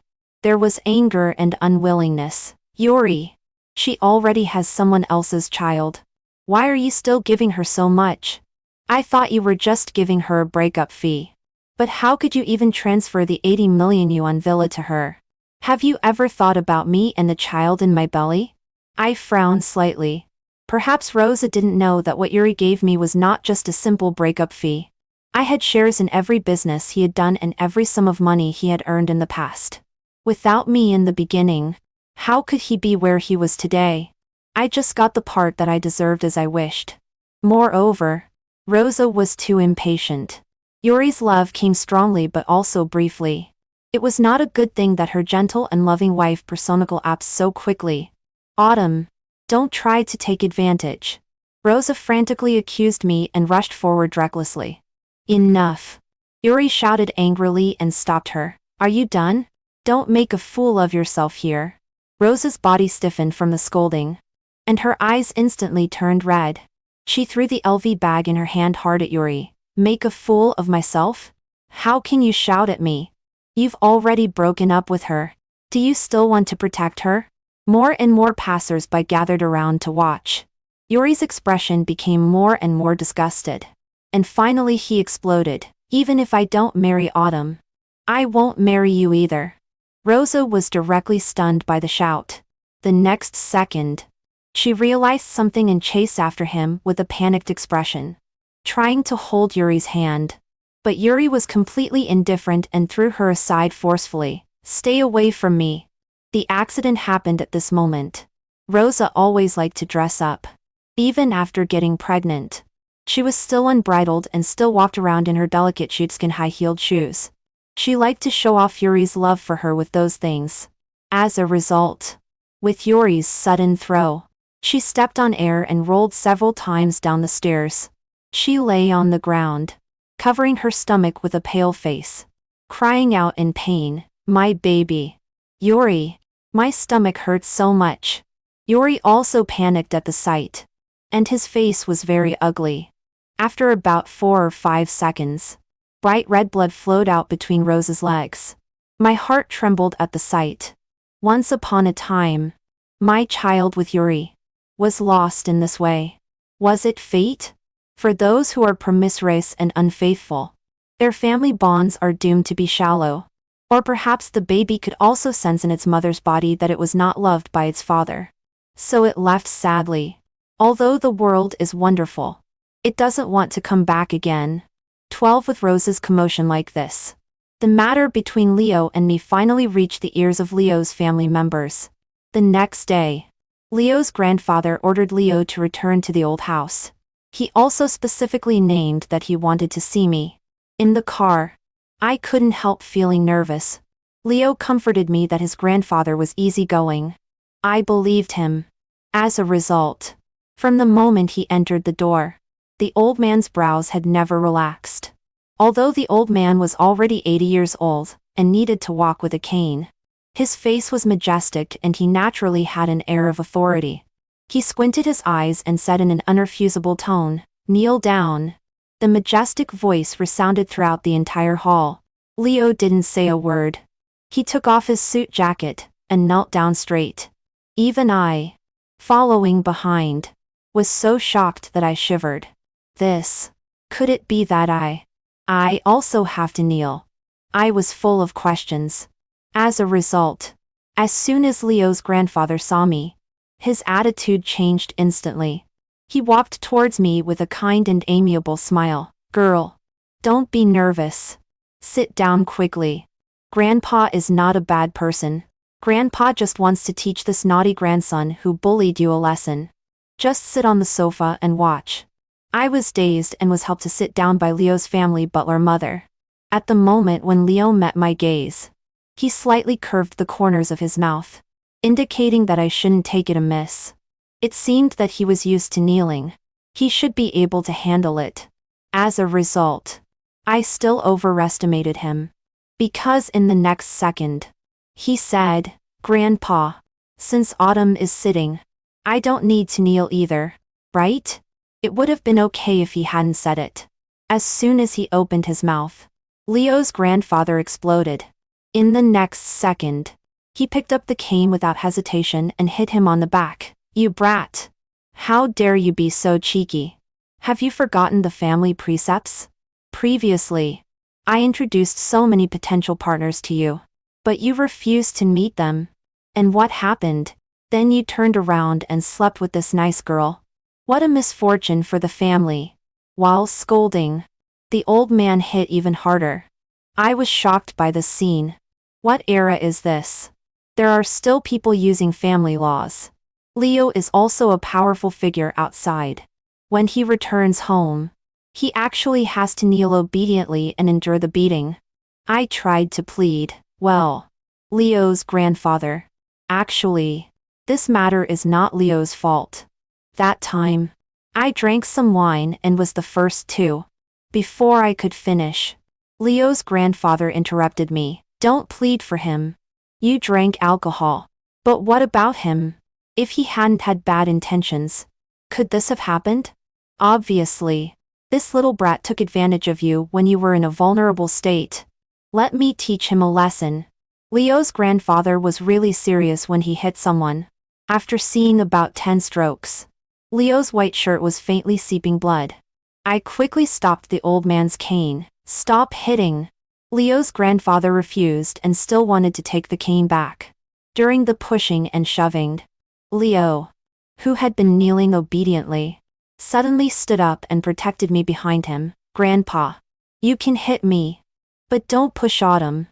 there was anger and unwillingness. Yuri, she already has someone else's child. Why are you still giving her so much? I thought you were just giving her a breakup fee. But how could you even transfer the 80 million yuan villa to her? Have you ever thought about me and the child in my belly? I frowned slightly. Perhaps Rosa didn't know that what Yuri gave me was not just a simple breakup fee. I had shares in every business he had done and every sum of money he had earned in the past. Without me in the beginning, how could he be where he was today? I just got the part that I deserved as I wished. Moreover, Rosa was too impatient. Yuri's love came strongly but also briefly. It was not a good thing that her gentle and loving wife personified so quickly. Autumn, don't try to take advantage. Rosa frantically accused me and rushed forward recklessly. Enough. Yuri shouted angrily and stopped her. Are you done? Don't make a fool of yourself here. Rosa's body stiffened from the scolding, and her eyes instantly turned red. She threw the LV bag in her hand hard at Yuri. Make a fool of myself? How can you shout at me? You've already broken up with her. Do you still want to protect her? More and more passers-by gathered around to watch. Yuri's expression became more and more disgusted. And finally he exploded. Even if I don't marry Autumn, I won't marry you either. Rosa was directly stunned by the shout. The next second, she realized something and chased after him with a panicked expression, trying to hold Yuri's hand. But Yuri was completely indifferent and threw her aside forcefully. Stay away from me. The accident happened at this moment. Rosa always liked to dress up. Even after getting pregnant, she was still unbridled and still walked around in her delicate sheepskin high-heeled shoes. She liked to show off Yuri's love for her with those things. As a result, with Yuri's sudden throw, she stepped on air and rolled several times down the stairs. She lay on the ground, covering her stomach with a pale face, crying out in pain, "My baby! Yuri! My stomach hurts so much!" Yuri also panicked at the sight, and his face was very ugly. After about 4 or 5 seconds, bright red blood flowed out between Rosa's legs. My heart trembled at the sight. Once upon a time, my child with Yuri was lost in this way. Was it fate? For those who are promiscuous and unfaithful, their family bonds are doomed to be shallow. Or perhaps the baby could also sense in its mother's body that it was not loved by its father. So it left sadly. Although the world is wonderful, it doesn't want to come back again. 12 With Rosa's commotion like this, the matter between Leo and me finally reached the ears of Leo's family members. The next day, Leo's grandfather ordered Leo to return to the old house. He also specifically named that he wanted to see me. In the car, I couldn't help feeling nervous. Leo comforted me that his grandfather was easygoing. I believed him. As a result, from the moment he entered the door, the old man's brows had never relaxed. Although the old man was already 80 years old and needed to walk with a cane, his face was majestic and he naturally had an air of authority. He squinted his eyes and said in an unrefusable tone, "Kneel down." The majestic voice resounded throughout the entire hall. Leo didn't say a word. He took off his suit jacket and knelt down straight. Even I, following behind, was so shocked that I shivered. Could it be that I also have to kneel? I was full of questions. As a result, as soon as Leo's grandfather saw me, his attitude changed instantly. He walked towards me with a kind and amiable smile. "Girl, don't be nervous. Sit down quickly. Grandpa is not a bad person. Grandpa just wants to teach this naughty grandson who bullied you a lesson. Just sit on the sofa and watch." I was dazed and was helped to sit down by Leo's family butler mother. At the moment when Leo met my gaze, he slightly curved the corners of his mouth, indicating that I shouldn't take it amiss. It seemed that he was used to kneeling. He should be able to handle it. As a result, I still overestimated him. Because in the next second, he said, "Grandpa, since Autumn is sitting, I don't need to kneel either, right?" It would have been okay if he hadn't said it. As soon as he opened his mouth, Leo's grandfather exploded. In the next second, he picked up the cane without hesitation and hit him on the back. "You brat! How dare you be so cheeky? Have you forgotten the family precepts? Previously, I introduced so many potential partners to you, but you refused to meet them. And what happened? Then you turned around and slept with this nice girl. What a misfortune for the family." While scolding, the old man hit even harder. I was shocked by this scene. What era is this? There are still people using family laws. Leo is also a powerful figure outside. When he returns home, he actually has to kneel obediently and endure the beating. I tried to plead, "Well, Leo's grandfather. Actually, this matter is not Leo's fault." That time, I drank some wine and was the first to. Before I could finish, Leo's grandfather interrupted me. "Don't plead for him. You drank alcohol. But what about him? If he hadn't had bad intentions, could this have happened? Obviously, this little brat took advantage of you when you were in a vulnerable state. Let me teach him a lesson." Leo's grandfather was really serious when he hit someone. After seeing about 10 strokes, Leo's white shirt was faintly seeping blood. I quickly stopped the old man's cane. "Stop hitting." Leo's grandfather refused and still wanted to take the cane back. During the pushing and shoving, Leo, who had been kneeling obediently, suddenly stood up and protected me behind him. "Grandpa, you can hit me, but don't push Autumn.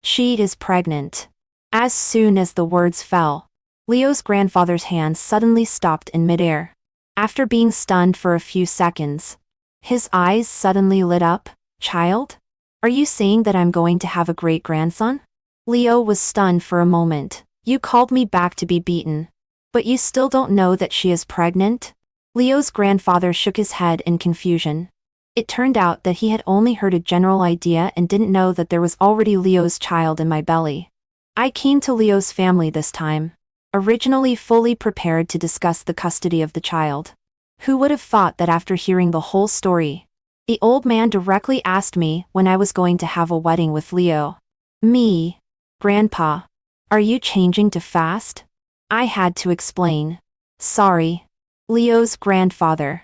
She is pregnant." As soon as the words fell, Leo's grandfather's hand suddenly stopped in midair. After being stunned for a few seconds, his eyes suddenly lit up. Child? Are you saying that I'm going to have a great-grandson? Leo was stunned for a moment. You called me back to be beaten. But you still don't know that she is pregnant? Leo's grandfather shook his head in confusion. It turned out that he had only heard a general idea and didn't know that there was already Leo's child in my belly. I came to Leo's family this time, originally fully prepared to discuss the custody of the child. Who would have thought that after hearing the whole story, the old man directly asked me when I was going to have a wedding with Leo. Me? Grandpa? Are you changing to fast? I had to explain. Sorry. Leo's grandfather.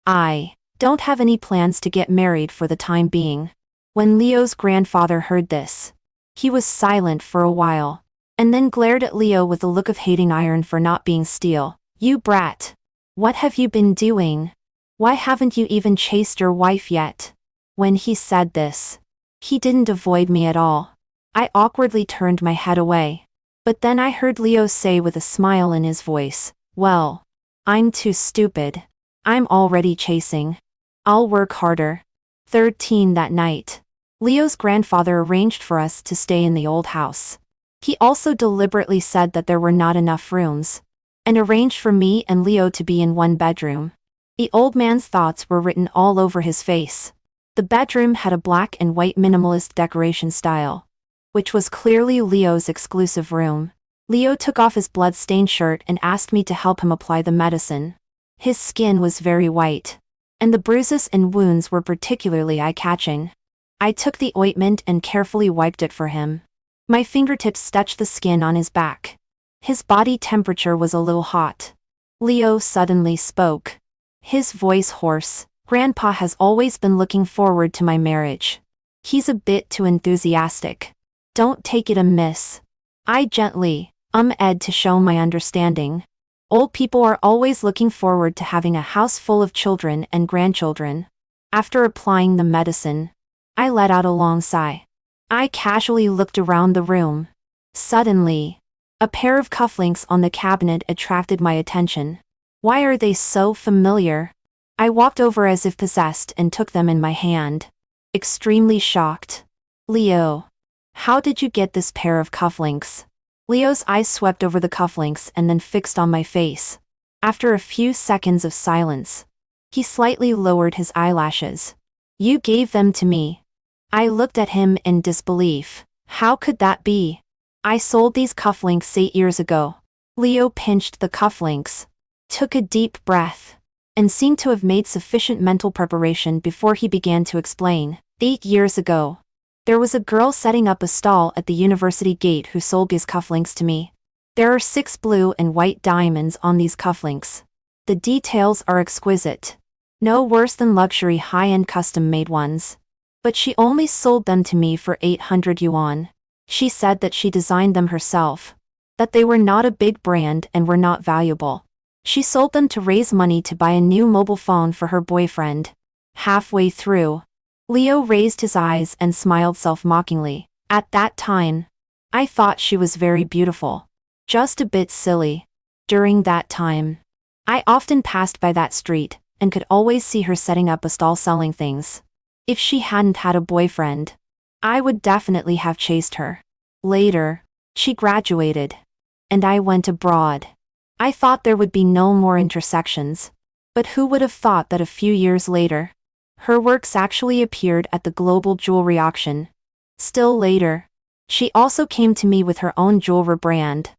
I don't have any plans to get married for the time being. When Leo's grandfather heard this, he was silent for a while, and then glared at Leo with a look of hating iron for not being steel. You brat. What have you been doing? Why haven't you even chased your wife yet? When he said this, he didn't avoid me at all. I awkwardly turned my head away. But then I heard Leo say with a smile in his voice, well, I'm too stupid. I'm already chasing. I'll work harder. 13 that night, Leo's grandfather arranged for us to stay in the old house. He also deliberately said that there were not enough rooms, and arranged for me and Leo to be in one bedroom. The old man's thoughts were written all over his face. The bedroom had a black and white minimalist decoration style, which was clearly Leo's exclusive room. Leo took off his blood-stained shirt and asked me to help him apply the medicine. His skin was very white, and the bruises and wounds were particularly eye-catching. I took the ointment and carefully wiped it for him. My fingertips touched the skin on his back. His body temperature was a little hot. Leo suddenly spoke. His voice hoarse. Grandpa has always been looking forward to my marriage. He's a bit too enthusiastic. Don't take it amiss. I gently, Ed to show my understanding. Old people are always looking forward to having a house full of children and grandchildren. After applying the medicine, I let out a long sigh. I casually looked around the room. Suddenly, a pair of cufflinks on the cabinet attracted my attention. Why are they so familiar? I walked over as if possessed and took them in my hand, extremely shocked. Leo, how did you get this pair of cufflinks? Leo's eyes swept over the cufflinks and then fixed on my face. After a few seconds of silence, he slightly lowered his eyelashes. You gave them to me. I looked at him in disbelief. How could that be? I sold these cufflinks 8 years ago. Leo pinched the cufflinks, took a deep breath, and seemed to have made sufficient mental preparation before he began to explain. 8 years ago, there was a girl setting up a stall at the university gate who sold these cufflinks to me. There are 6 blue and white diamonds on these cufflinks. The details are exquisite. No worse than luxury high-end custom-made ones. But she only sold them to me for 800 yuan. She said that she designed them herself, that they were not a big brand and were not valuable. She sold them to raise money to buy a new mobile phone for her boyfriend. Halfway through, Leo raised his eyes and smiled self-mockingly. At that time, I thought she was very beautiful. Just a bit silly. During that time, I often passed by that street and could always see her setting up a stall selling things. If she hadn't had a boyfriend, I would definitely have chased her. Later, she graduated, and I went abroad. I thought there would be no more intersections. But who would have thought that a few years later, her works actually appeared at the global jewelry auction. Still later, she also came to me with her own jewelry brand.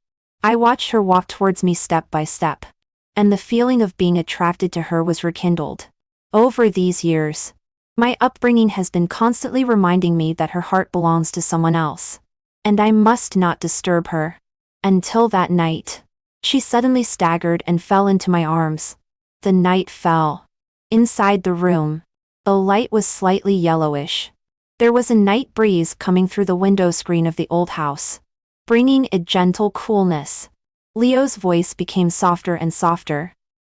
I watched her walk towards me step by step, and the feeling of being attracted to her was rekindled. Over these years, my upbringing has been constantly reminding me that her heart belongs to someone else, and I must not disturb her. Until that night, she suddenly staggered and fell into my arms. The night fell. Inside the room, the light was slightly yellowish. There was a night breeze coming through the window screen of the old house, bringing a gentle coolness. Leo's voice became softer and softer.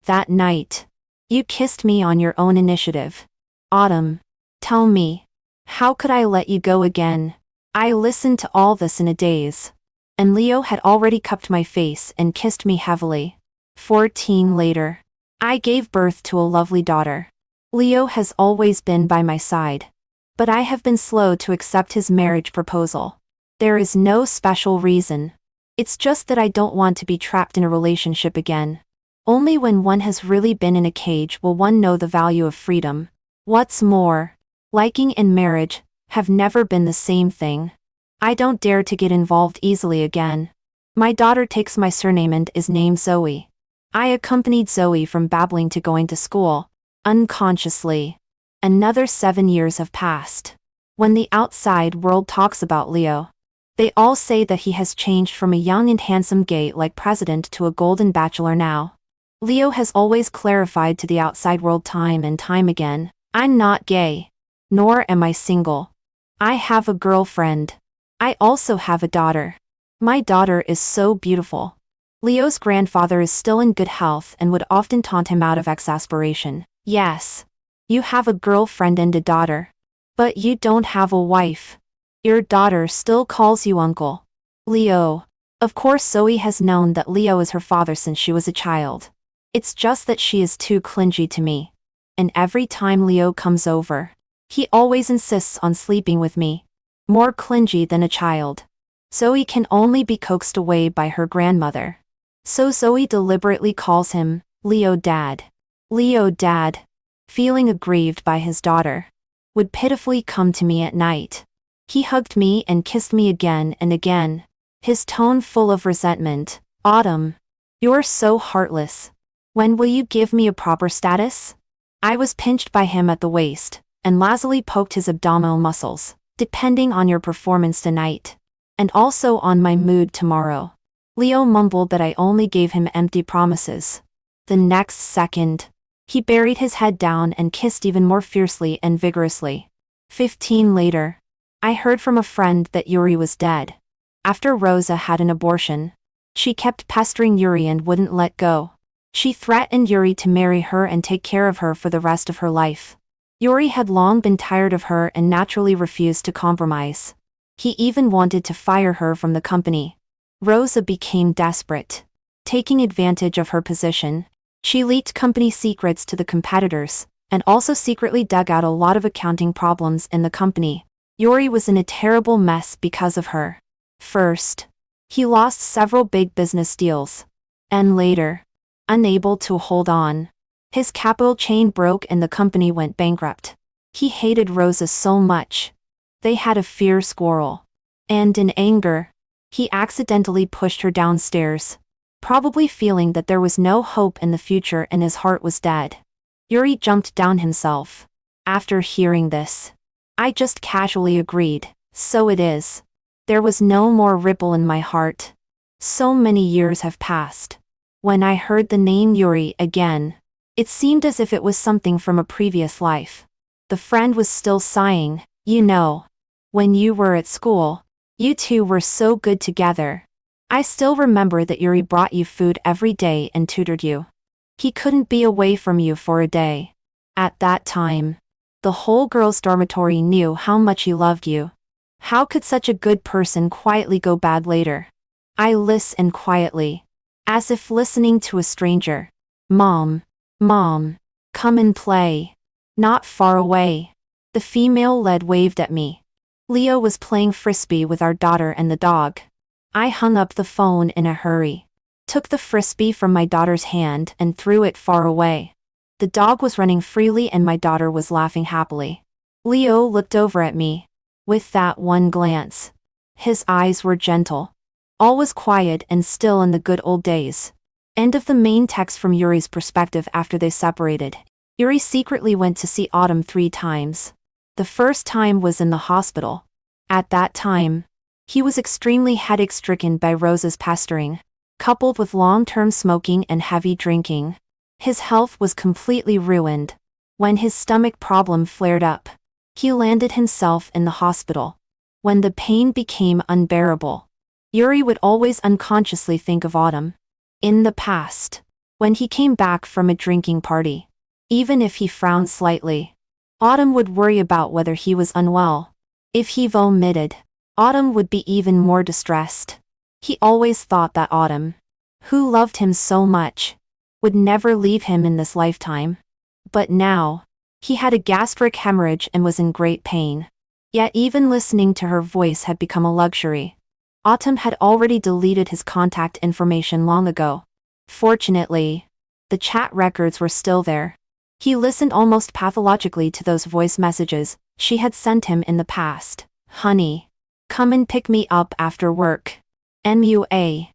That night, you kissed me on your own initiative. Autumn, tell me, how could I let you go again? I listened to all this in a daze. and Leo had already cupped my face and kissed me heavily. 14 later. I gave birth to a lovely daughter. Leo has always been by my side. But I have been slow to accept his marriage proposal. There is no special reason. It's just that I don't want to be trapped in a relationship again. Only when one has really been in a cage will one know the value of freedom. What's more, liking and marriage have never been the same thing. I don't dare to get involved easily again. My daughter takes my surname and is named Zoe. I accompanied Zoe from babbling to going to school, unconsciously. Another 7 years have passed. When the outside world talks about Leo, they all say that he has changed from a young and handsome gay-like president to a golden bachelor now. Leo has always clarified to the outside world time and time again, I'm not gay. Nor am I single. I have a girlfriend. I also have a daughter. My daughter is so beautiful. Leo's grandfather is still in good health and would often taunt him out of exasperation. Yes. You have a girlfriend and a daughter. But you don't have a wife. Your daughter still calls you uncle. Leo. Of course Zoe has known that Leo is her father since she was a child. It's just that she is too clingy to me. And every time Leo comes over, he always insists on sleeping with me. More clingy than a child. Zoe can only be coaxed away by her grandmother. So Zoe deliberately calls him, Leo Dad. Leo Dad, feeling aggrieved by his daughter, would pitifully come to me at night. He hugged me and kissed me again and again, his tone full of resentment. Autumn, you're so heartless. When will you give me a proper status? I was pinched by him at the waist, and lazily poked his abdominal muscles, depending on your performance tonight. And also on my mood tomorrow. Leo mumbled that I only gave him empty promises. The next second, he buried his head down and kissed even more fiercely and vigorously. 15 later, I heard from a friend that Yuri was dead. After Rosa had an abortion, she kept pestering Yuri and wouldn't let go. She threatened Yuri to marry her and take care of her for the rest of her life. Yuri had long been tired of her and naturally refused to compromise. He even wanted to fire her from the company. Rosa became desperate. Taking advantage of her position, she leaked company secrets to the competitors, and also secretly dug out a lot of accounting problems in the company. Yuri was in a terrible mess because of her. First, he lost several big business deals. And later, unable to hold on, his capital chain broke and the company went bankrupt. He hated Rosa so much. They had a fierce quarrel. And in anger, he accidentally pushed her downstairs, probably feeling that there was no hope in the future and his heart was dead. Yuri jumped down himself. After hearing this, I just casually agreed, so it is. There was no more ripple in my heart. So many years have passed. When I heard the name Yuri again, it seemed as if it was something from a previous life. The friend was still sighing, you know. When you were at school, you two were so good together. I still remember that Yuri brought you food every day and tutored you. He couldn't be away from you for a day. At that time, the whole girls' dormitory knew how much he loved you. How could such a good person quietly go bad later? I listened quietly, as if listening to a stranger. Mom, come and play. Not far away. The female lead waved at me. Leo was playing frisbee with our daughter and the dog. I hung up the phone in a hurry, took the frisbee from my daughter's hand and threw it far away. The dog was running freely and my daughter was laughing happily. Leo looked over at me. With that one glance, his eyes were gentle. All was quiet and still in the good old days. End of the main text from Yuri's perspective after they separated. Yuri secretly went to see Autumn 3 times. The first time was in the hospital. At that time, he was extremely headache-stricken by Rosa's pestering, coupled with long-term smoking and heavy drinking. His health was completely ruined. When his stomach problem flared up, he landed himself in the hospital. When the pain became unbearable, Yuri would always unconsciously think of Autumn. In the past, when he came back from a drinking party, even if he frowned slightly, Autumn would worry about whether he was unwell. If he vomited, Autumn would be even more distressed. He always thought that Autumn, who loved him so much, would never leave him in this lifetime. But now, he had a gastric hemorrhage and was in great pain. Yet even listening to her voice had become a luxury. Autumn had already deleted his contact information long ago. Fortunately, the chat records were still there. He listened almost pathologically to those voice messages she had sent him in the past. Honey, come and pick me up after work. MUA.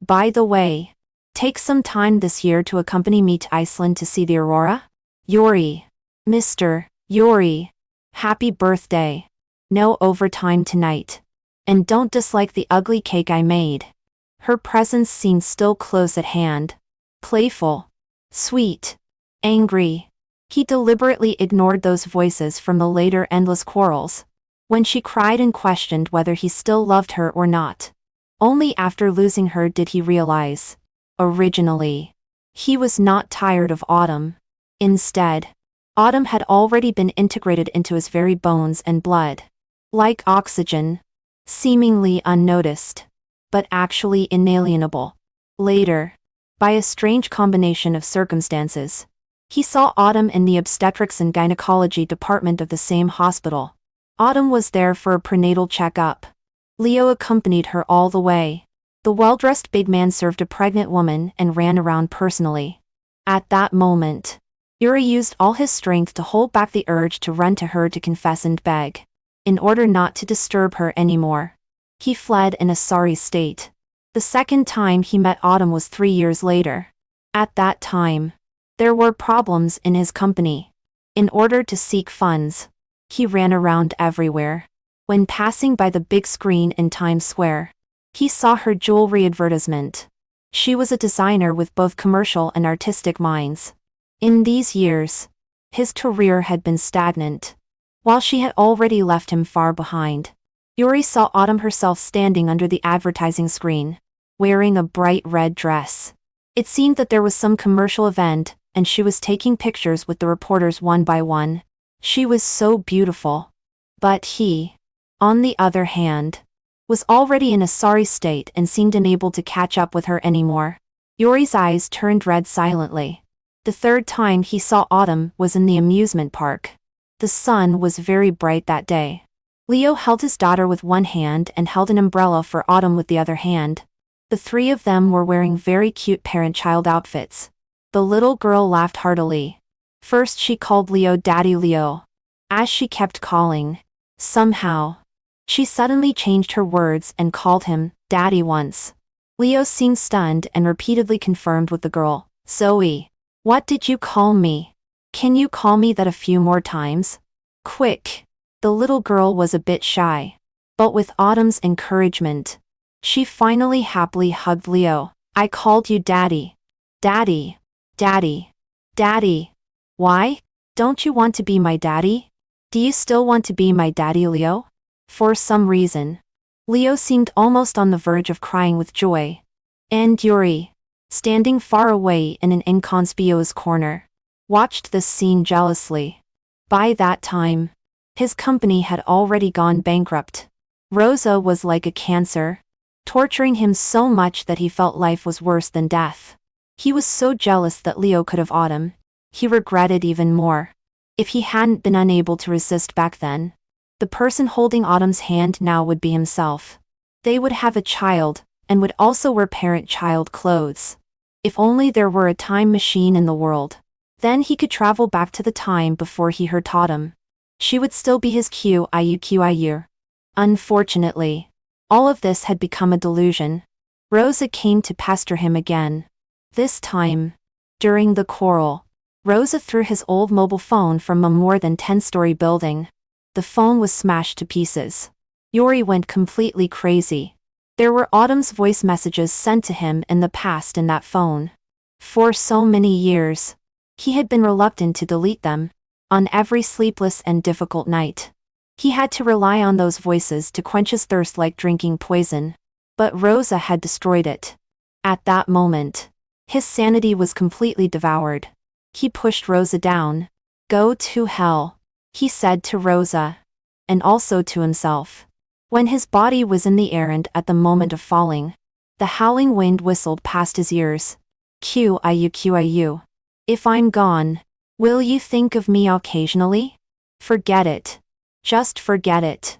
By the way, take some time this year to accompany me to Iceland to see the aurora? Yuri. Mr. Yuri. Happy birthday. No overtime tonight. And don't dislike the ugly cake I made. Her presence seemed still close at hand. Playful. Sweet. Angry. He deliberately ignored those voices from the later endless quarrels. When she cried and questioned whether he still loved her or not. Only after losing her did he realize. Originally, he was not tired of Autumn. Instead, Autumn had already been integrated into his very bones and blood. Like oxygen. Seemingly unnoticed. But actually inalienable. Later, by a strange combination of circumstances, he saw Autumn in the obstetrics and gynecology department of the same hospital. Autumn was there for a prenatal checkup. Leo accompanied her all the way. The well-dressed big man served a pregnant woman and ran around personally. At that moment, Yuri used all his strength to hold back the urge to run to her to confess and beg. In order not to disturb her anymore, he fled in a sorry state. The second time he met Autumn was 3 years later. At that time, there were problems in his company. In order to seek funds, he ran around everywhere. When passing by the big screen in Times Square, he saw her jewelry advertisement. She was a designer with both commercial and artistic minds. In these years, his career had been stagnant, while she had already left him far behind. Yuri saw Autumn herself standing under the advertising screen, wearing a bright red dress. It seemed that there was some commercial event, and she was taking pictures with the reporters one by one. She was so beautiful. But he, on the other hand, was already in a sorry state and seemed unable to catch up with her anymore. Yuri's eyes turned red silently. The third time he saw Autumn was in the amusement park. The sun was very bright that day. Leo held his daughter with one hand and held an umbrella for Autumn with the other hand. The three of them were wearing very cute parent-child outfits. The little girl laughed heartily. First she called Leo Daddy Leo. As she kept calling, somehow, she suddenly changed her words and called him Daddy once. Leo seemed stunned and repeatedly confirmed with the girl, Zoe. What did you call me? Can you call me that a few more times? Quick. The little girl was a bit shy. But with Autumn's encouragement, she finally happily hugged Leo. I called you Daddy. Daddy. Daddy. Daddy. Why? Don't you want to be my daddy? Do you still want to be my daddy, Leo? For some reason, Leo seemed almost on the verge of crying with joy. And Yuri, standing far away in an inconspicuous corner, watched this scene jealously. By that time, his company had already gone bankrupt. Rosa was like a cancer, torturing him so much that he felt life was worse than death. He was so jealous that Leo could have Autumn. He regretted even more. If he hadn't been unable to resist back then, the person holding Autumn's hand now would be himself. They would have a child, and would also wear parent-child clothes. If only there were a time machine in the world. Then he could travel back to the time before he hurt Autumn. She would still be his QIU. Unfortunately, all of this had become a delusion. Rosa came to pester him again. This time, during the quarrel, Rosa threw his old mobile phone from a more than 10-story building. The phone was smashed to pieces. Yuri went completely crazy. There were Autumn's voice messages sent to him in the past in that phone. For so many years, he had been reluctant to delete them. On every sleepless and difficult night, he had to rely on those voices to quench his thirst like drinking poison. But Rosa had destroyed it. At that moment, his sanity was completely devoured. He pushed Rosa down. Go to hell, he said to Rosa, and also to himself. When his body was in the air and at the moment of falling, The howling wind whistled past his ears. QIU. If I'm gone, will you think of me occasionally? Forget it. Just forget it.